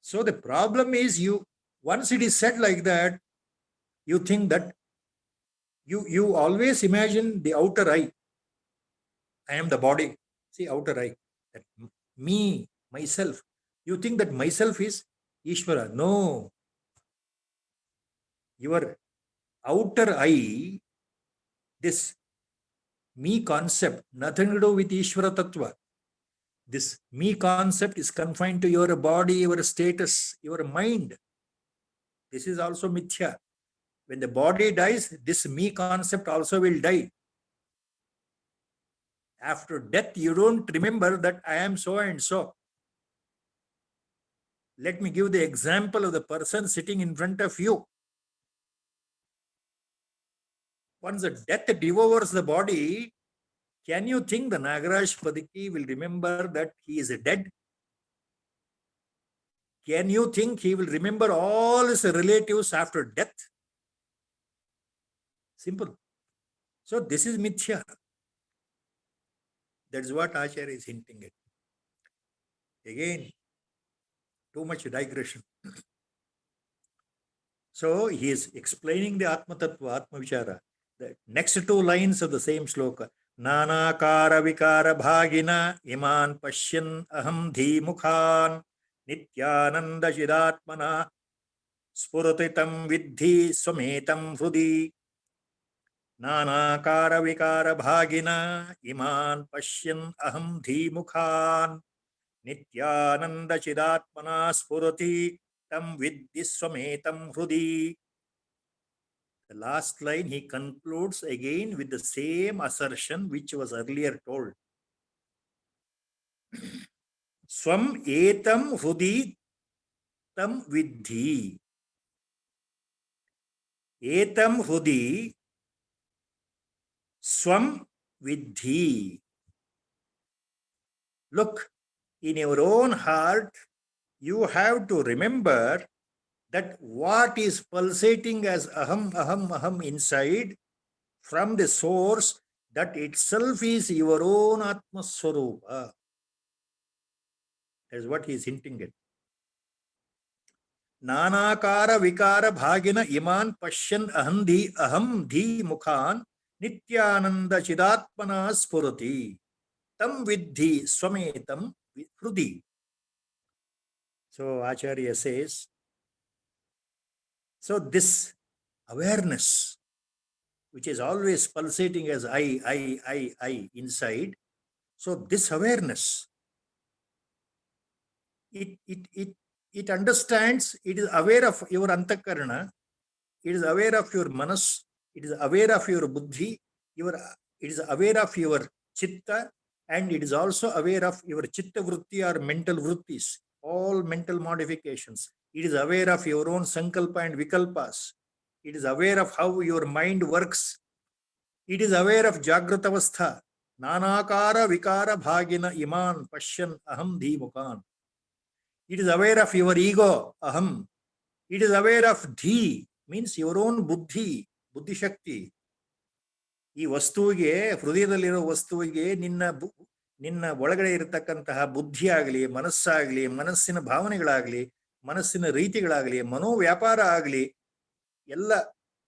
So the problem is once it is said like that, you think that you always imagine the outer eye. I am the body. See, outer eye. That me, myself. You think that myself is Ishvara. No. Your outer eye, this me concept, nothing to do with Ishvara Tattva. This me concept is confined to your body, your status, your mind. This is also mithya. When the body dies, this me concept also will die. After death, you don't remember that I am so and so. Let me give the example of the person sitting in front of you. Once the death devours the body, can you think the Nagaraj Padiki will remember that he is dead? Can you think he will remember all his relatives after death? Simple. So this is mithya. That's what Acharya is hinting at. Again, too much digression. So he is explaining the Atma Tattva, Atma Vichara. The next 2 lines of the same sloka. Nanakara vikara bhagina iman pashyan aham dhimukhan nityananda chidatmana spuratitam vidhi swametam hrudi. Nanakara vikara bhagina iman pashyan aham dhimukhan nityananda chidatmana spurati tam vidhi swametam hrudi. The last line he concludes again with the same assertion which was earlier told. Swam etam hrudi tam vidhi. Etam hrudi swam vidhi. Look, In your own heart, you have to remember that what is pulsating as aham, aham, aham inside from the source, that itself is your own Atma Swarupa. That is what he is hinting at. नानाकार विकार भागिन इमान पश्यन् अहम धी मुखान नित्यानंद चिदात्मना स्फुरति तम विद्धि स्वमेतम हृदि. So Acharya says, so this awareness, which is always pulsating as I inside, so this awareness, it understands, it is aware of your antakarana, it is aware of your manas, it is aware of your buddhi, it is aware of your chitta, and it is also aware of your chitta vritti or mental vrittis, all mental modifications. It is aware of your own sankalpa and vikalpas. It is aware of how your mind works. It is aware of jagrata avastha. Nanakara vikara bhagina iman pashyan aham dhimukan. It is aware of your ego, aham. It is aware of dhi, means your own buddhi, buddhi shakti. ಈ ವಸ್ತುವಿಗೆ, ಹೃದಯದಲ್ಲಿರೋ ವಸ್ತುವಿಗೆ ನಿನ್ನ ಒಳಗಡೆ ಇರತಕ್ಕಂತಹ ಬುದ್ಧಿ ಆಗಲಿ, ಮನಸ್ಸಾಗಲಿ, ಮನಸ್ಸಿನ ಭಾವನೆಗಳಾಗಲಿ, ಮನಸ್ಸಿನ ರೀತಿಗಳಾಗಲಿ, ಮನೋವ್ಯಾಪಾರ ಆಗಲಿ, ಎಲ್ಲ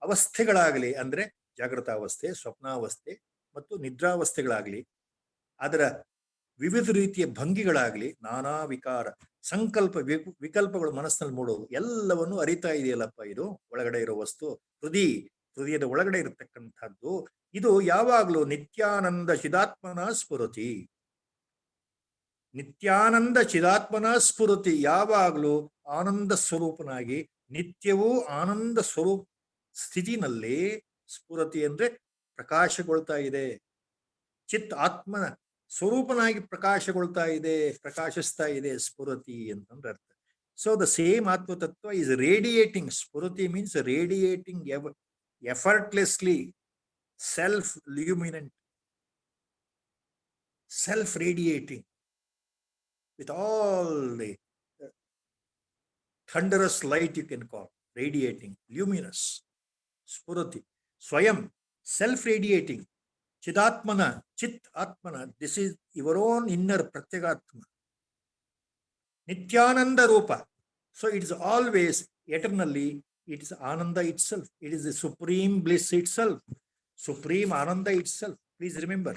ಅವಸ್ಥೆಗಳಾಗಲಿ, ಅಂದ್ರೆ ಜಾಗೃತಾವಸ್ಥೆ, ಸ್ವಪ್ನಾವಸ್ಥೆ ಮತ್ತು ನಿದ್ರಾವಸ್ಥೆಗಳಾಗಲಿ, ಅದರ ವಿವಿಧ ರೀತಿಯ ಭಂಗಿಗಳಾಗಲಿ, ನಾನಾ ವಿಕಾರ, ಸಂಕಲ್ಪ, ವಿಕಲ್ಪಗಳು ಮನಸ್ಸಿನಲ್ಲಿ ಮೂಡೋದು ಎಲ್ಲವನ್ನು ಅರಿತಾ ಇದೆಯಲ್ಲಪ್ಪ, ಇದು ಒಳಗಡೆ ಇರೋ ವಸ್ತು, ಹೃದಯದ ಒಳಗಡೆ ಇರತಕ್ಕಂಥದ್ದು, ಇದು ಯಾವಾಗಲೂ ನಿತ್ಯಾನಂದ ಚಿದಾತ್ಮನ ಸ್ಫುರತಿ. ನಿತ್ಯಾನಂದ ಚಿದಾತ್ಮನ ಸ್ಫುರತಿ, ಯಾವಾಗಲೂ ಆನಂದ ಸ್ವರೂಪನಾಗಿ, ನಿತ್ಯವೂ ಆನಂದ ಸ್ವರೂಪ ಸ್ಥಿತಿನಲ್ಲಿ, ಸ್ಫುರತಿ ಅಂದ್ರೆ ಪ್ರಕಾಶಗೊಳ್ತಾ ಇದೆ, ಚಿತ್ ಆತ್ಮನ ಸ್ವರೂಪನಾಗಿ ಪ್ರಕಾಶಗೊಳ್ತಾ ಇದೆ, ಪ್ರಕಾಶಿಸ್ತಾ ಇದೆ, ಸ್ಫುರತಿ ಅಂತಂದ್ರೆ ಅರ್ಥ. ಸೊ ದ ಸೇಮ್ ಆತ್ಮತತ್ವ is radiating. Spurati means radiating effortlessly, self-luminant, self-radiating, with all the thunderous light you can call, radiating, luminous, Spurati, Swayam, self-radiating, Chidatmana, Chit Atmana, this is your own inner Pratyagatma, Nityananda Rupa. So it is always, eternally, it is Ananda itself. It is the supreme bliss itself, supreme Ananda itself. Please remember,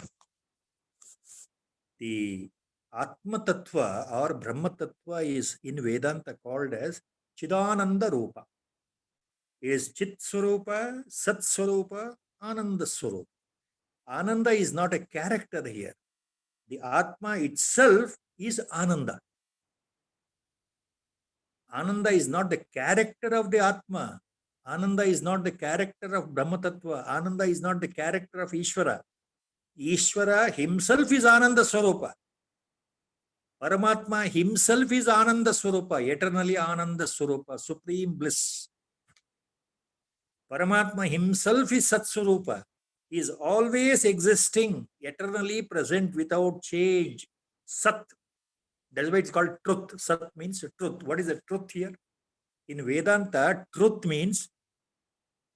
the Atma Tattva or Brahma Tattva is in Vedanta called as Chidananda Rupa. It is Chit Swarupa, Sat Swarupa, Ananda Swarupa. Ananda is not a character here. The Atma itself is Ananda. Ananda is not the character of the Atma. Ananda is not the character of Brahma Tattva. Ananda is not the character of Ishvara. Ishvara himself is Ananda Swarupa. Paramatma himself is Ananda Swarupa, eternally Ananda Swarupa, supreme bliss. Paramatma himself is Sat Swarupa. He is always existing, eternally present without change. Sat. That's why it's called truth. Sat means truth. What is the truth here? In Vedanta, truth means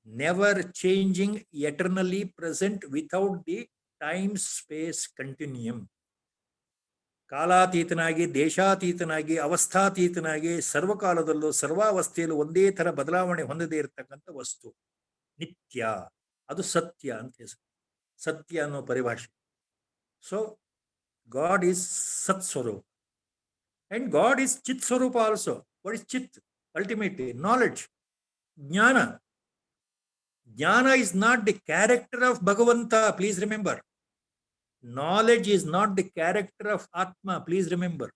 never changing, eternally present without the time-space continuum. ಕಾಲಾತೀತನಾಗಿ, ದೇಶಾತೀತನಾಗಿ, ಅವಸ್ಥಾತೀತನಾಗಿ, ಸರ್ವಕಾಲದಲ್ಲೂ ಸರ್ವಾವಸ್ಥೆಯಲ್ಲೂ ಒಂದೇ ಥರ ಬದಲಾವಣೆ ಹೊಂದದೇ ಇರತಕ್ಕಂಥ ವಸ್ತು ನಿತ್ಯ, ಅದು ಸತ್ಯ ಅಂತ ಹೆಸರು. ಸತ್ಯ ಅನ್ನೋ ಪರಿಭಾಷೆ. ಸೊ ಗಾಡ್ ಈಸ್ ಸತ್ ಸ್ವರೂಪ and God is Chit Swarupa also. What is Chit? Ultimately, knowledge, Jnana. Jnana is not the character of Bhagavanta, please remember. Knowledge is not the character of Atma, please remember.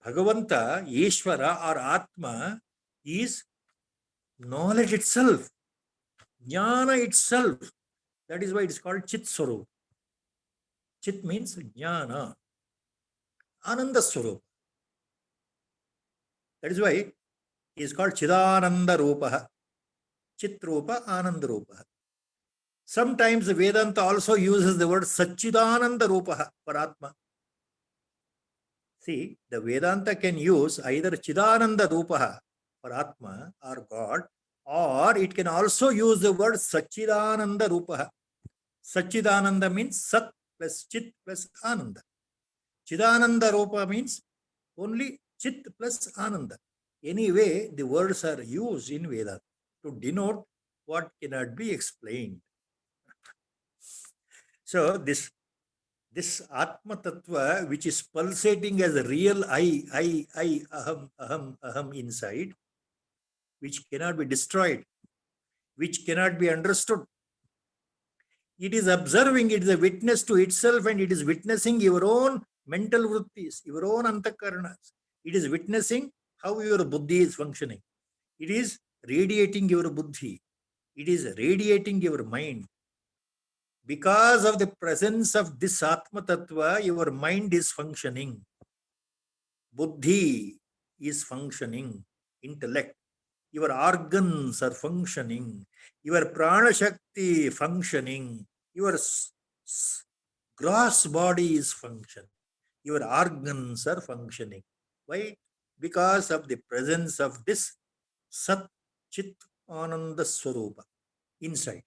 Bhagavanta, Ishvara or Atma is knowledge itself, Jnana itself. That is why it is called Chit Swarupa. Chit means Jnana, Ananda Swarupa. That is why he is called Chidananda Rupa, Chit Rupa, Ananda Rupa. Sometimes Vedanta also uses the word Satchidananda Rupa for Atma. See, the Vedanta can use either Chidananda Rupaha for Atma or God, or it can also use the word Sachidananda Rupaha. Sachidananda means Sat plus Chit plus Ananda. Chidananda Rupa means only Chit plus Ananda. Anyway, the words are used in Vedanta to denote what cannot be explained. So this Atma Tattva, which is pulsating as a real I, aham inside, which cannot be destroyed, which cannot be understood. It is observing, it is a witness to itself, and it is witnessing your own mental vrittis, your own antakarnas. It is witnessing how your buddhi is functioning. It is radiating your buddhi. It is radiating your mind. Because of the presence of this Atma Tattva, your mind is functioning. Buddhi is functioning. Intellect. Your organs are functioning. Your prana shakti functioning. Your gross body is functioning. Your organs are functioning. Why? Because of the presence of this Sat Chit Ananda Swarupa inside.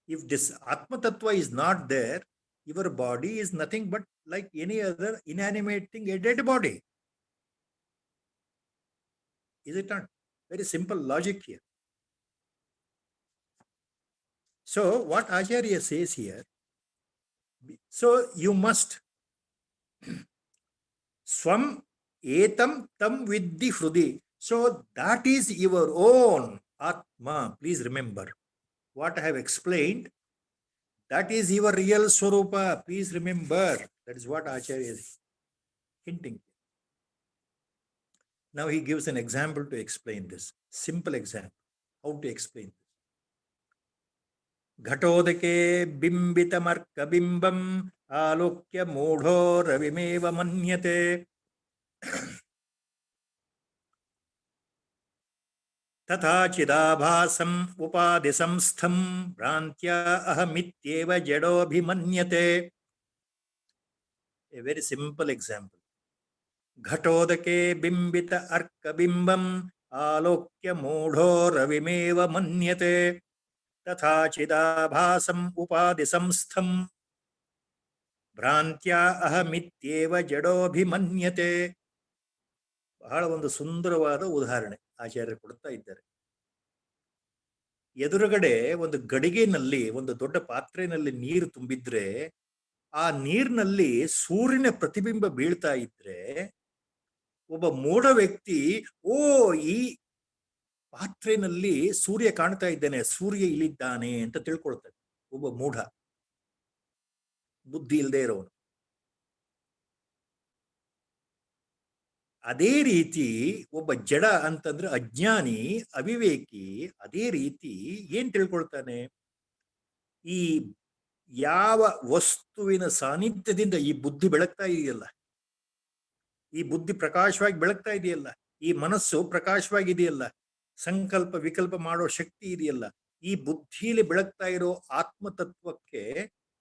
If this Atma Tattva is not there, your body is nothing but like any other inanimate thing, a dead body. Is it not? Very simple logic here. So what Acharya says here, so you must swam etam tam vidhi hrudi. So that is your own Atma. Please remember what I have explained. That is your real Swarupa. Please remember. That is what Acharya is hinting. Now he gives an example to explain this. Simple example. How to explain this? Ghatodake bimbitamarkabimbam alokya mudho ravimeva manyate तथा चिदाभासम् उपाधिसंस्थं भ्रान्त्या अहमित्येव जडोऽभिमन्यते. A very simple example. घटोदके बिंबित अर्कबिंबम् आलोक्य मूढो रविमेव मन्यते तथा चिदाभासम् उपाधिसंस्थं भ्रान्त्या अहमित्येव जडोऽभिमन्यते. ಬಹಳ ಒಂದು ಸುಂದರವಾದ ಉದಾಹರಣೆ ಆಚಾರ್ಯರು ಕೊಡ್ತಾ ಇದ್ದಾರೆ. ಎದುರುಗಡೆ ಒಂದು ಗಡಿಗೆನಲ್ಲಿ, ಒಂದು ದೊಡ್ಡ ಪಾತ್ರೆಯಲ್ಲಿ ನೀರು ತುಂಬಿದ್ರೆ ಆ ನೀರಿನಲ್ಲಿ ಸೂರ್ಯನ ಪ್ರತಿಬಿಂಬ ಬೀಳ್ತಾ ಇದ್ರೆ ಒಬ್ಬ ಮೂಢ ವ್ಯಕ್ತಿ, ಓ ಈ ಪಾತ್ರೆನಲ್ಲಿ ಸೂರ್ಯ ಕಾಣ್ತಾ ಇದ್ದಾನೆ, ಸೂರ್ಯ ಇಲ್ಲಿದ್ದಾನೆ ಅಂತ ತಿಳ್ಕೊಳ್ತಾನೆ. ಒಬ್ಬ ಮೂಢ, ಬುದ್ಧಿ ಇಲ್ಲದೆ ಇರೋನು. ಅದೇ ರೀತಿ ಒಬ್ಬ ಜಡ ಅಂತಂದ್ರೆ ಅಜ್ಞಾನಿ, ಅವಿವೇಕಿ ಅದೇ ರೀತಿ ಏನ್ ತಿಳ್ಕೊಳ್ತಾನೆ, ಈ ಯಾವ ವಸ್ತುವಿನ ಸಾನ್ನಿಧ್ಯದಿಂದ ಈ ಬುದ್ಧಿ ಬೆಳಗ್ತಾ ಇದೆಯಲ್ಲ, ಈ ಬುದ್ಧಿ ಪ್ರಕಾಶವಾಗಿ ಬೆಳಗ್ತಾ ಇದೆಯಲ್ಲ, ಈ ಮನಸ್ಸು ಪ್ರಕಾಶವಾಗಿದೆಯಲ್ಲ, ಸಂಕಲ್ಪ ವಿಕಲ್ಪ ಮಾಡೋ ಶಕ್ತಿ ಇದೆಯಲ್ಲ, ಈ ಬುದ್ಧಿಯಲ್ಲಿ ಬೆಳಗ್ತಾ ಇರೋ ಆತ್ಮತತ್ವಕ್ಕೆ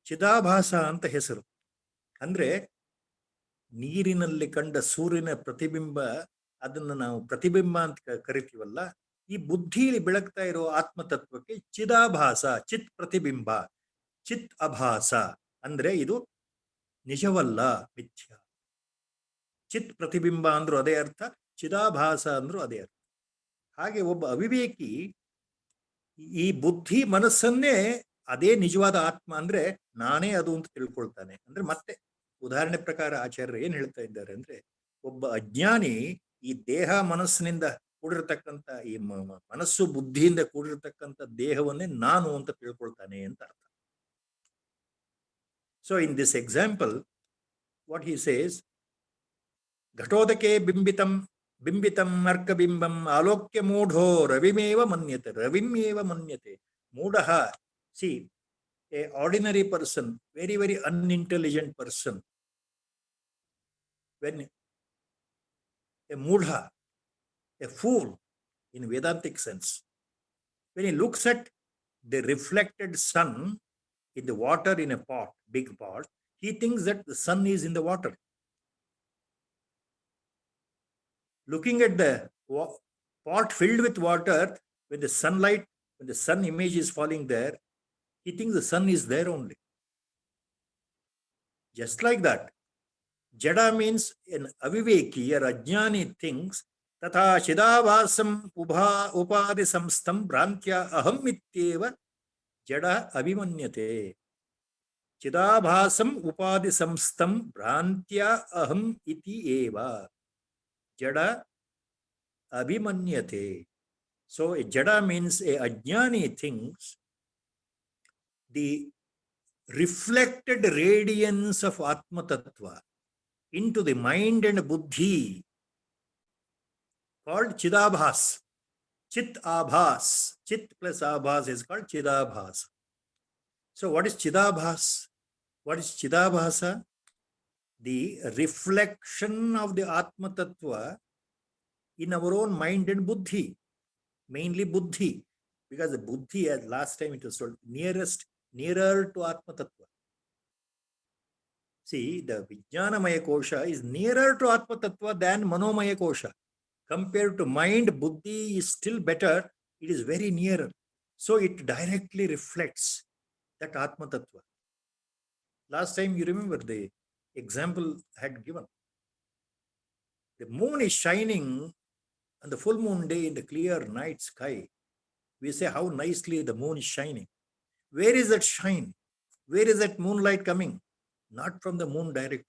ಚಿದಾಭಾಸ ಅಂತ ಹೆಸರು. ಅಂದ್ರೆ ನೀರಿನಲ್ಲಿ ಕಂಡ ಸೂರ್ಯನ ಪ್ರತಿಬಿಂಬ, ಅದನ್ನ ನಾವು ಪ್ರತಿಬಿಂಬ ಅಂತ ಕರಿತೀವಲ್ಲ, ಈ ಬುದ್ಧಿಯಲ್ಲಿ ಬೆಳಗ್ತಾ ಇರೋ ಆತ್ಮತತ್ವಕ್ಕೆ ಚಿದಾಭಾಸ, ಚಿತ್ ಪ್ರತಿಬಿಂಬ, ಚಿತ್ ಅಭಾಸ ಅಂದ್ರೆ ಇದು ನಿಜವಲ್ಲ, ಮಿಥ್ಯ. ಚಿತ್ ಪ್ರತಿಬಿಂಬ ಅಂದ್ರೂ ಅದೇ ಅರ್ಥ, ಚಿದಾಭಾಸ ಅಂದ್ರೂ ಅದೇ ಅರ್ಥ. ಹಾಗೆ ಒಬ್ಬ ಅವಿವೇಕಿ ಈ ಬುದ್ಧಿ ಮನಸ್ಸನ್ನೇ ಅದೇ ನಿಜವಾದ ಆತ್ಮ ಅಂದ್ರೆ ನಾನೇ ಅದು ಅಂತ ತಿಳ್ಕೊಳ್ತಾನೆ. ಅಂದ್ರೆ ಮತ್ತೆ ಉದಾಹರಣೆ ಪ್ರಕಾರ ಆಚಾರ್ಯರು ಏನ್ ಹೇಳ್ತಾ ಇದ್ದಾರೆ ಅಂದ್ರೆ, ಒಬ್ಬ ಅಜ್ಞಾನಿ ಈ ದೇಹ ಮನಸ್ಸಿನಿಂದ ಕೂಡಿರ್ತಕ್ಕಂಥ, ಈ ಮನಸ್ಸು ಬುದ್ಧಿಯಿಂದ ಕೂಡಿರ್ತಕ್ಕಂಥ ದೇಹವನ್ನೇ ನಾನು ಅಂತ ತಿಳ್ಕೊಳ್ತಾನೆ ಅಂತ ಅರ್ಥ. So in this example what he says, ಘಟೋದಕೆ ಬಿಂಬಿತಂ ಅರ್ಕಬಿಂಬಂ ಆಲೋಕ್ಯ ಮೂಢೋ ರವಿಮೇವ ಮನ್ಯತೆ. ರವಿಮೇವ ಮನ್ಯತೆ. ಮೂಢಃ, see a ordinary person, very very unintelligent person, when a mudha, a fool in Vedantic sense, when he looks at the reflected sun in the water in a pot, big pot, he thinks that the sun is in the water. looking at the pot filled with water, when the sunlight, when the sun image is falling there, he thinks the sun is there only. Just like that, Jada means an aviveki or ajnani thinks तथा चिदाभासम उपाधि संस्थम भ्रांत्या अहम इत्येव जड़ अभिमन्यते. चिदाभासम उपाधि संस्थम भ्रांत्या अहम इति एव जड़ अभिमन्यते. So a jada means a ajnani thinks the reflected radiance of Atma Tattva into the mind and buddhi called Chidabhas. Chit Abhas. Chit plus Abhas is called Chidabhas. So what is Chidabhas? What is Chidabhasa? The reflection of the Atma Tattva in our own mind and buddhi. Mainly buddhi. Because the buddhi, as last time it was told, nearer to Atma Tattva. See, the Vijnanamaya Kosha is nearer to Atma Tattva than Manomaya Kosha. Compared to mind, buddhi is still better. It is very nearer. So it directly reflects that Atma Tattva. Last time you remember the example I had given. The moon is shining on the full moon day in the clear night sky. We say how nicely the moon is shining. Where is that shine? Where is that moonlight coming? Not from the moon directly.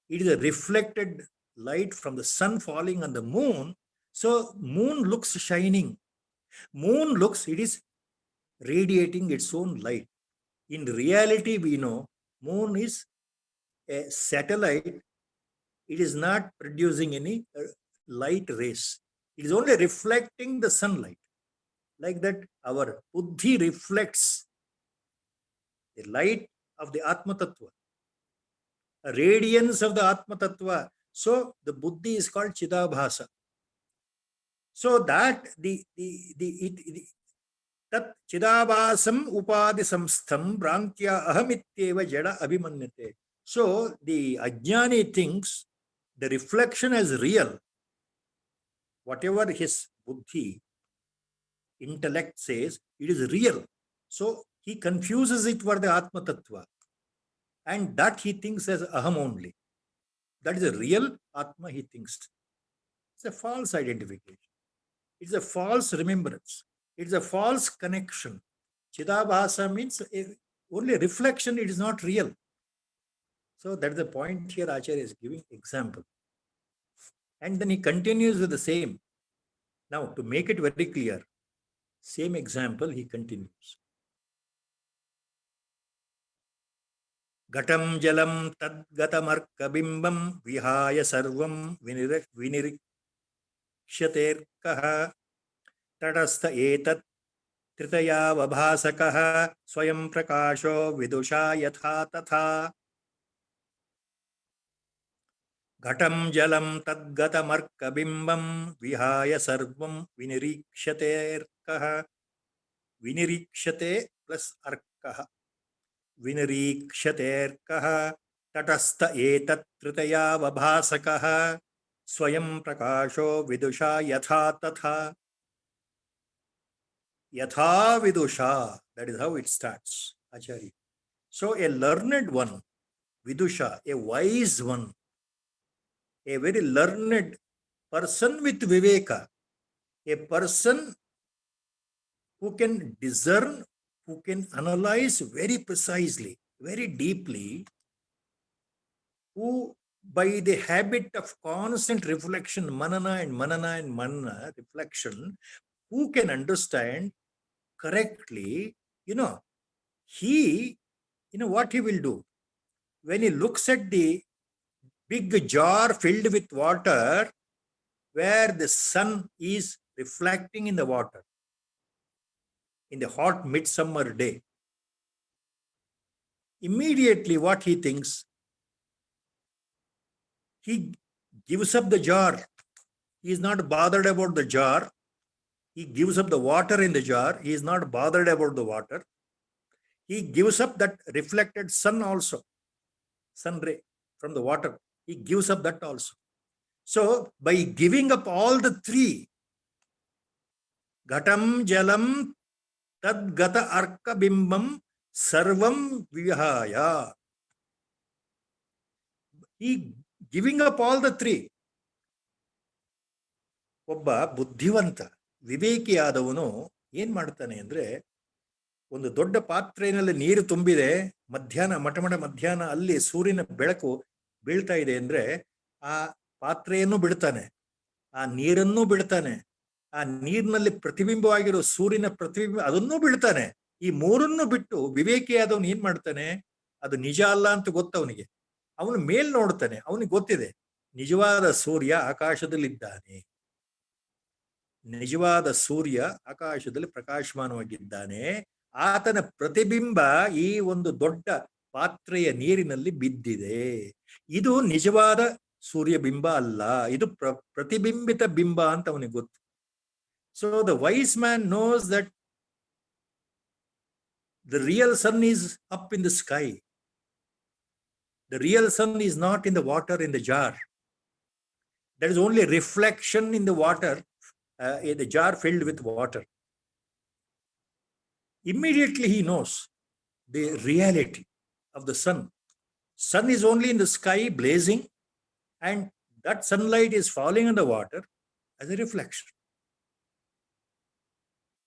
It is a reflected light from the sun falling on the moon. So moon looks shining. Moon looks, it is radiating its own light. In reality, we know moon is a satellite. It is not producing any light rays. It is only reflecting the sunlight. Like that, our buddhi reflects the light of the Atma Tattva, a radiance of the Atma Tattva. So the buddhi is called Chidabhasa. So that tat Chidabhasam upadhi samstham brantya ahamityeva jada abhimanyate. So the ajnani thinks the reflection as real. Whatever his buddhi, intellect says, it is real. So he confuses it for the Atma Tattva. And that he thinks as aham only. That is a real Atma he thinks. It's a false identification. It's a false remembrance. It's a false connection. Chidabhasa means only reflection, it is not real. So that's the point here Acharya is giving example. And then he continues with the same. Now to make it very clear, same example he continues. Gatam jalam tad gatamarka bimbam vihaya sarvam vinirikshaterkaha tadastha etat tritaya vabhasakaha swayam prakasho vidusha yatha tatha. Ghatam jalam tad gatamarka bimbam vihaya sarvam vinirikshaterkaha. Vinirikshate plus arkaha. Vinirikshaterkaha tatastha etat tritaya vabhasakaha swayam prakasho vidusha yatha tatha. Yatha vidusha, that is how it starts, Acharya. So a learned one, vidusha, a wise one, a very learned person with viveka, a person who can discern, who can analyze very precisely, very deeply, who by the habit of constant reflection, manana and manana reflection, who can understand correctly, he, what he will do? When he looks at the big jar filled with water, where the sun is reflecting in the water, in the hot midsummer day, immediately what he thinks? He gives up the jar. He is not bothered about the jar. He gives up the water in the jar. He is not bothered about the water. He gives up that reflected sun also, sun ray from the water. He gives up that also. So by giving up all the three, Ghatam, Jalam, Tad Gata Arka Bimbam, Sarvam Vihaya. He giving up all the three. ಒಬ್ಬ ಬುದ್ಧಿವಂತ ವಿವೇಕಿಯಾದವನು ಏನ್ ಮಾಡ್ತಾನೆ ಅಂದ್ರೆ, ಒಂದು ದೊಡ್ಡ ಪಾತ್ರೆಯಲ್ಲಿ ನೀರು ತುಂಬಿದೆ, ಮಧ್ಯಾಹ್ನ ಅಲ್ಲಿ ಸೂರ್ಯನ ಬೆಳಕು ಬೀಳ್ತಾ ಇದೆ ಅಂದ್ರೆ ಆ ಪಾತ್ರೆಯನ್ನು ಬಿಡ್ತಾನೆ, ಆ ನೀರನ್ನು ಬಿಡ್ತಾನೆ, ಆ ನೀರಿನಲ್ಲಿ ಪ್ರತಿಬಿಂಬವಾಗಿರೋ ಸೂರ್ಯನ ಪ್ರತಿಬಿಂಬ ಅದನ್ನೂ ಬಿಡ್ತಾನೆ. ಈ ಮೂರನ್ನು ಬಿಟ್ಟು ವಿವೇಕಿಯಾದವನು ಏನ್ ಮಾಡ್ತಾನೆ, ಅದು ನಿಜ ಅಲ್ಲ ಅಂತ ಗೊತ್ತವನಿಗೆ. ಅವನು ಮೇಲ್ ನೋಡ್ತಾನೆ, ಅವನಿಗೆ ಗೊತ್ತಿದೆ ನಿಜವಾದ ಸೂರ್ಯ ಆಕಾಶದಲ್ಲಿದ್ದಾನೆ, ನಿಜವಾದ ಸೂರ್ಯ ಆಕಾಶದಲ್ಲಿ ಪ್ರಕಾಶಮಾನವಾಗಿದ್ದಾನೆ, ಆತನ ಪ್ರತಿಬಿಂಬ ಈ ಒಂದು ದೊಡ್ಡ ಪಾತ್ರೆಯ ನೀರಿನಲ್ಲಿ ಬಿದ್ದಿದೆ, ಇದು ನಿಜವಾದ ಸೂರ್ಯ ಬಿಂಬ ಅಲ್ಲ, ಇದು ಪ್ರತಿಬಿಂಬಿತ ಬಿಂಬ ಅಂತ ಅವನಿಗೆ ಗೊತ್ತು. So the wise man knows that the real sun is up in the sky, the real sun is not in the water in the jar, that is only reflection in the water, in the jar filled with water. Immediately he knows the reality of the sun. Sun is only in the sky blazing, and that sunlight is falling on the water as a reflection.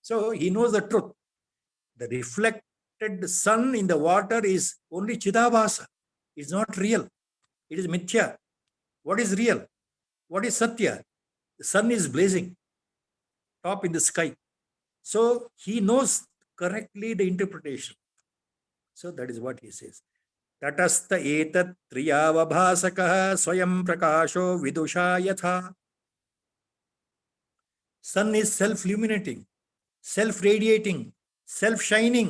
So he knows the truth. The reflected sun in the water is only Chidabhasa. It's not real. It is Mithya. What is real? What is Satya? The sun is blazing top in the sky. So he knows correctly the interpretation. So that is what he says. Tatastha etat triyavabhasakah swayam prakasho vidusha yatha. Sun is self-illuminating, self-radiating, self-shining.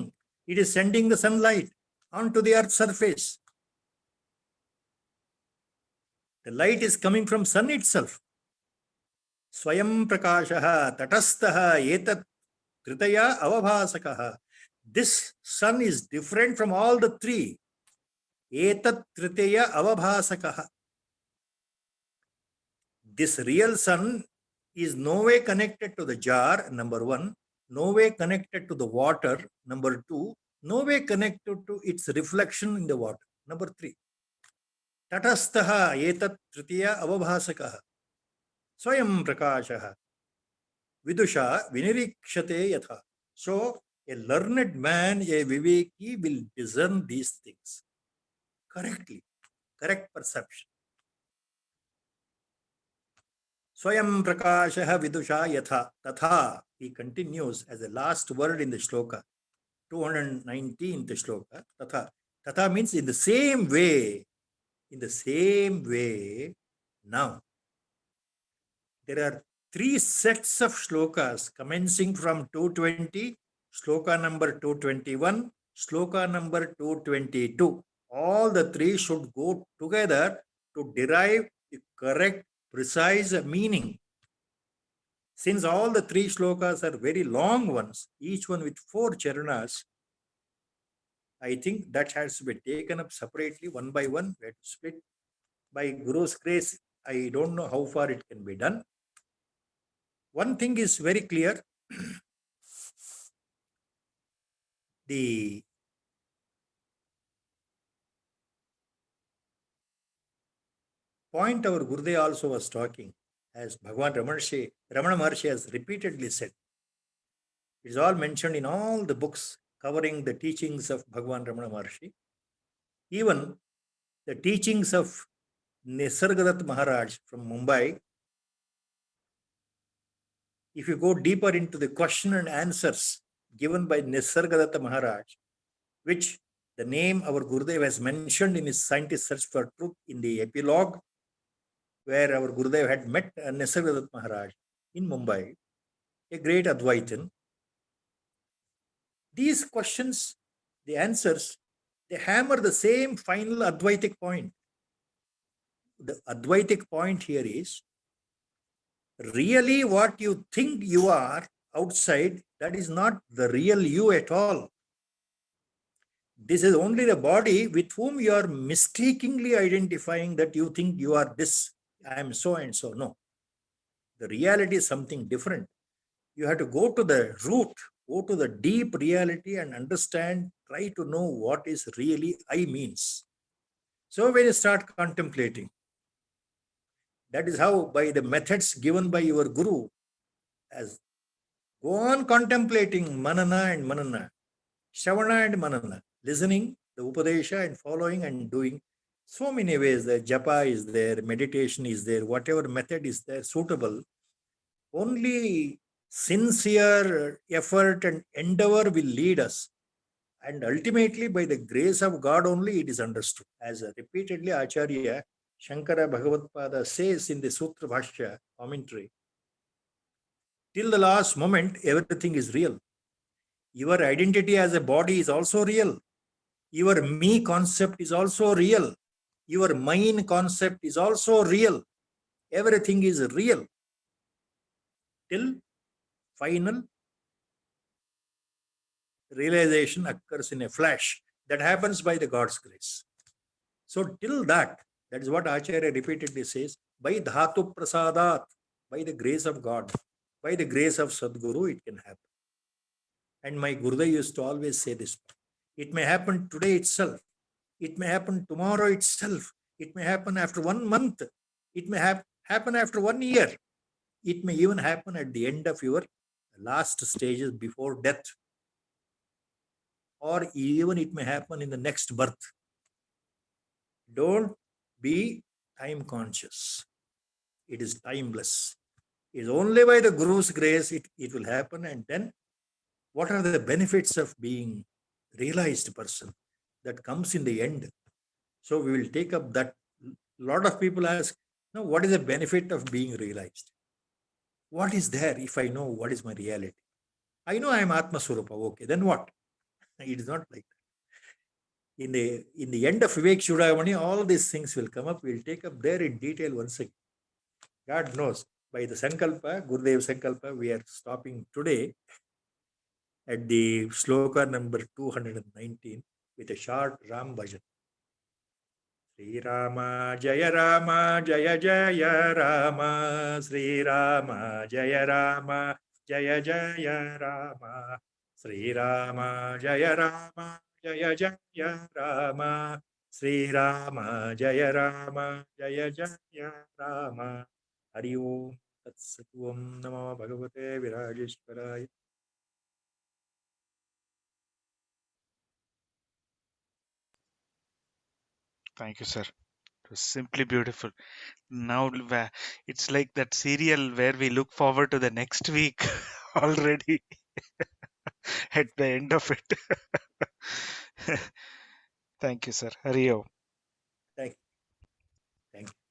It is sending the sunlight onto the earth's surface. The light is coming from sun itself. Swayam prakashaha tatastaha etat tritaya avabhasakaha. This sun is different from all the three. Etat tritaya avabhasakaha. This real sun is no way connected to the jar, number one, no way connected to the water, number two, no way connected to its reflection in the water, number three. Tatastaha etat tritaya avabhasakaha. Swayam prakashaha vidusha vinirikshate yatha. So a learned man, a viveki, will discern these things correctly, correct perception. Swayam prakashaha vidusha yatha tatha. He continues as the last word in the shloka, 219th shloka. Tatha. Tatha means in the same way. In the same way. Now there are three sets of shlokas commencing from 220, shloka number 221, shloka number 222. All the three should go together to derive the correct, precise meaning. Since all the three shlokas are very long ones, each one with 4 charanas, I think that has to be taken up separately, one by one. We have to split. By Guru's grace, I don't know how far it can be done. One thing is very clear. The point our Gurudev also was talking, as Bhagavan Ramana Maharshi has repeatedly said, it is all mentioned in all the books covering the teachings of Bhagavan Ramana Maharshi. Even the teachings of Nisargadatta Maharaj from Mumbai, if you go deeper into the question and answers given by Nisargadatta Maharaj, which the name our Gurudev has mentioned in his Scientist Search for Truth in the epilogue, where our Gurudev had met Nisargadatta Maharaj in Mumbai, a great Advaitin. These questions, the answers, they hammer the same final Advaitic point. The Advaitic point here is, really what you think you are outside, that is not the real you at all. This is only the body with whom you are mistakenly identifying that you think you are this I am so and so. No. The reality is something different. You have to go to the root, go to the deep reality and understand, try to know what is really I means. So when you start contemplating, that is how by the methods given by your guru, as go on contemplating manana and manana, Shravana and Manana, listening, the Upadesha and following and doing. So many ways. The japa is there, meditation is there, whatever method is there suitable. Only sincere effort and endeavor will lead us. And ultimately, by the grace of God only, it is understood. As repeatedly Acharya Shankara Bhagavatpada says in the Sutra Bhashya commentary, till the last moment, everything is real. Your identity as a body is also real. Your me concept is also real. Your mine concept is also real. Everything is real till final realization occurs in a flash. That happens by the God's grace. So till that is what Acharya repeatedly says, by dhatu prasadat, by the grace of God, by the grace of Sadguru, it can happen. And my Gurudev used to always say this, it may happen today itself. It may happen tomorrow itself. It may happen after 1 month. It may happen after 1 year. It may even happen at the end of your last stages before death. Or even it may happen in the next birth. Don't be time conscious. It is timeless. It is only by the Guru's grace it will happen. And then what are the benefits of being realized person that comes in the end? So we will take up that. A lot of people ask, no, what is the benefit of being realized? What is there if I know what is my reality? I know I am Atma Swarupa. Okay, then what? It is not like that. In the end of Vivek Chudamani, all these things will come up. We'll take up there in detail once again. God knows. By the Sankalpa, Gurudev Sankalpa, we are stopping today at the sloka number 219 with a short Ram Bhajan. Sri Rama Jaya Rama Jaya Jaya Rama Sri Rama Jaya Rama Jaya Jaya Rama Sri Rama Jaya Rama Jaya Jaya Rama Sri Rama Jaya Rama Jaya Jaya Rama Hari Om Tat Sat Om Namo Bhagavate Virajeshwaraya. Thank you, sir. It was simply beautiful. Now it's like that serial where we look forward to the next week already at the end of it. Thank you, sir. Hari Om. Thank you. Thank you.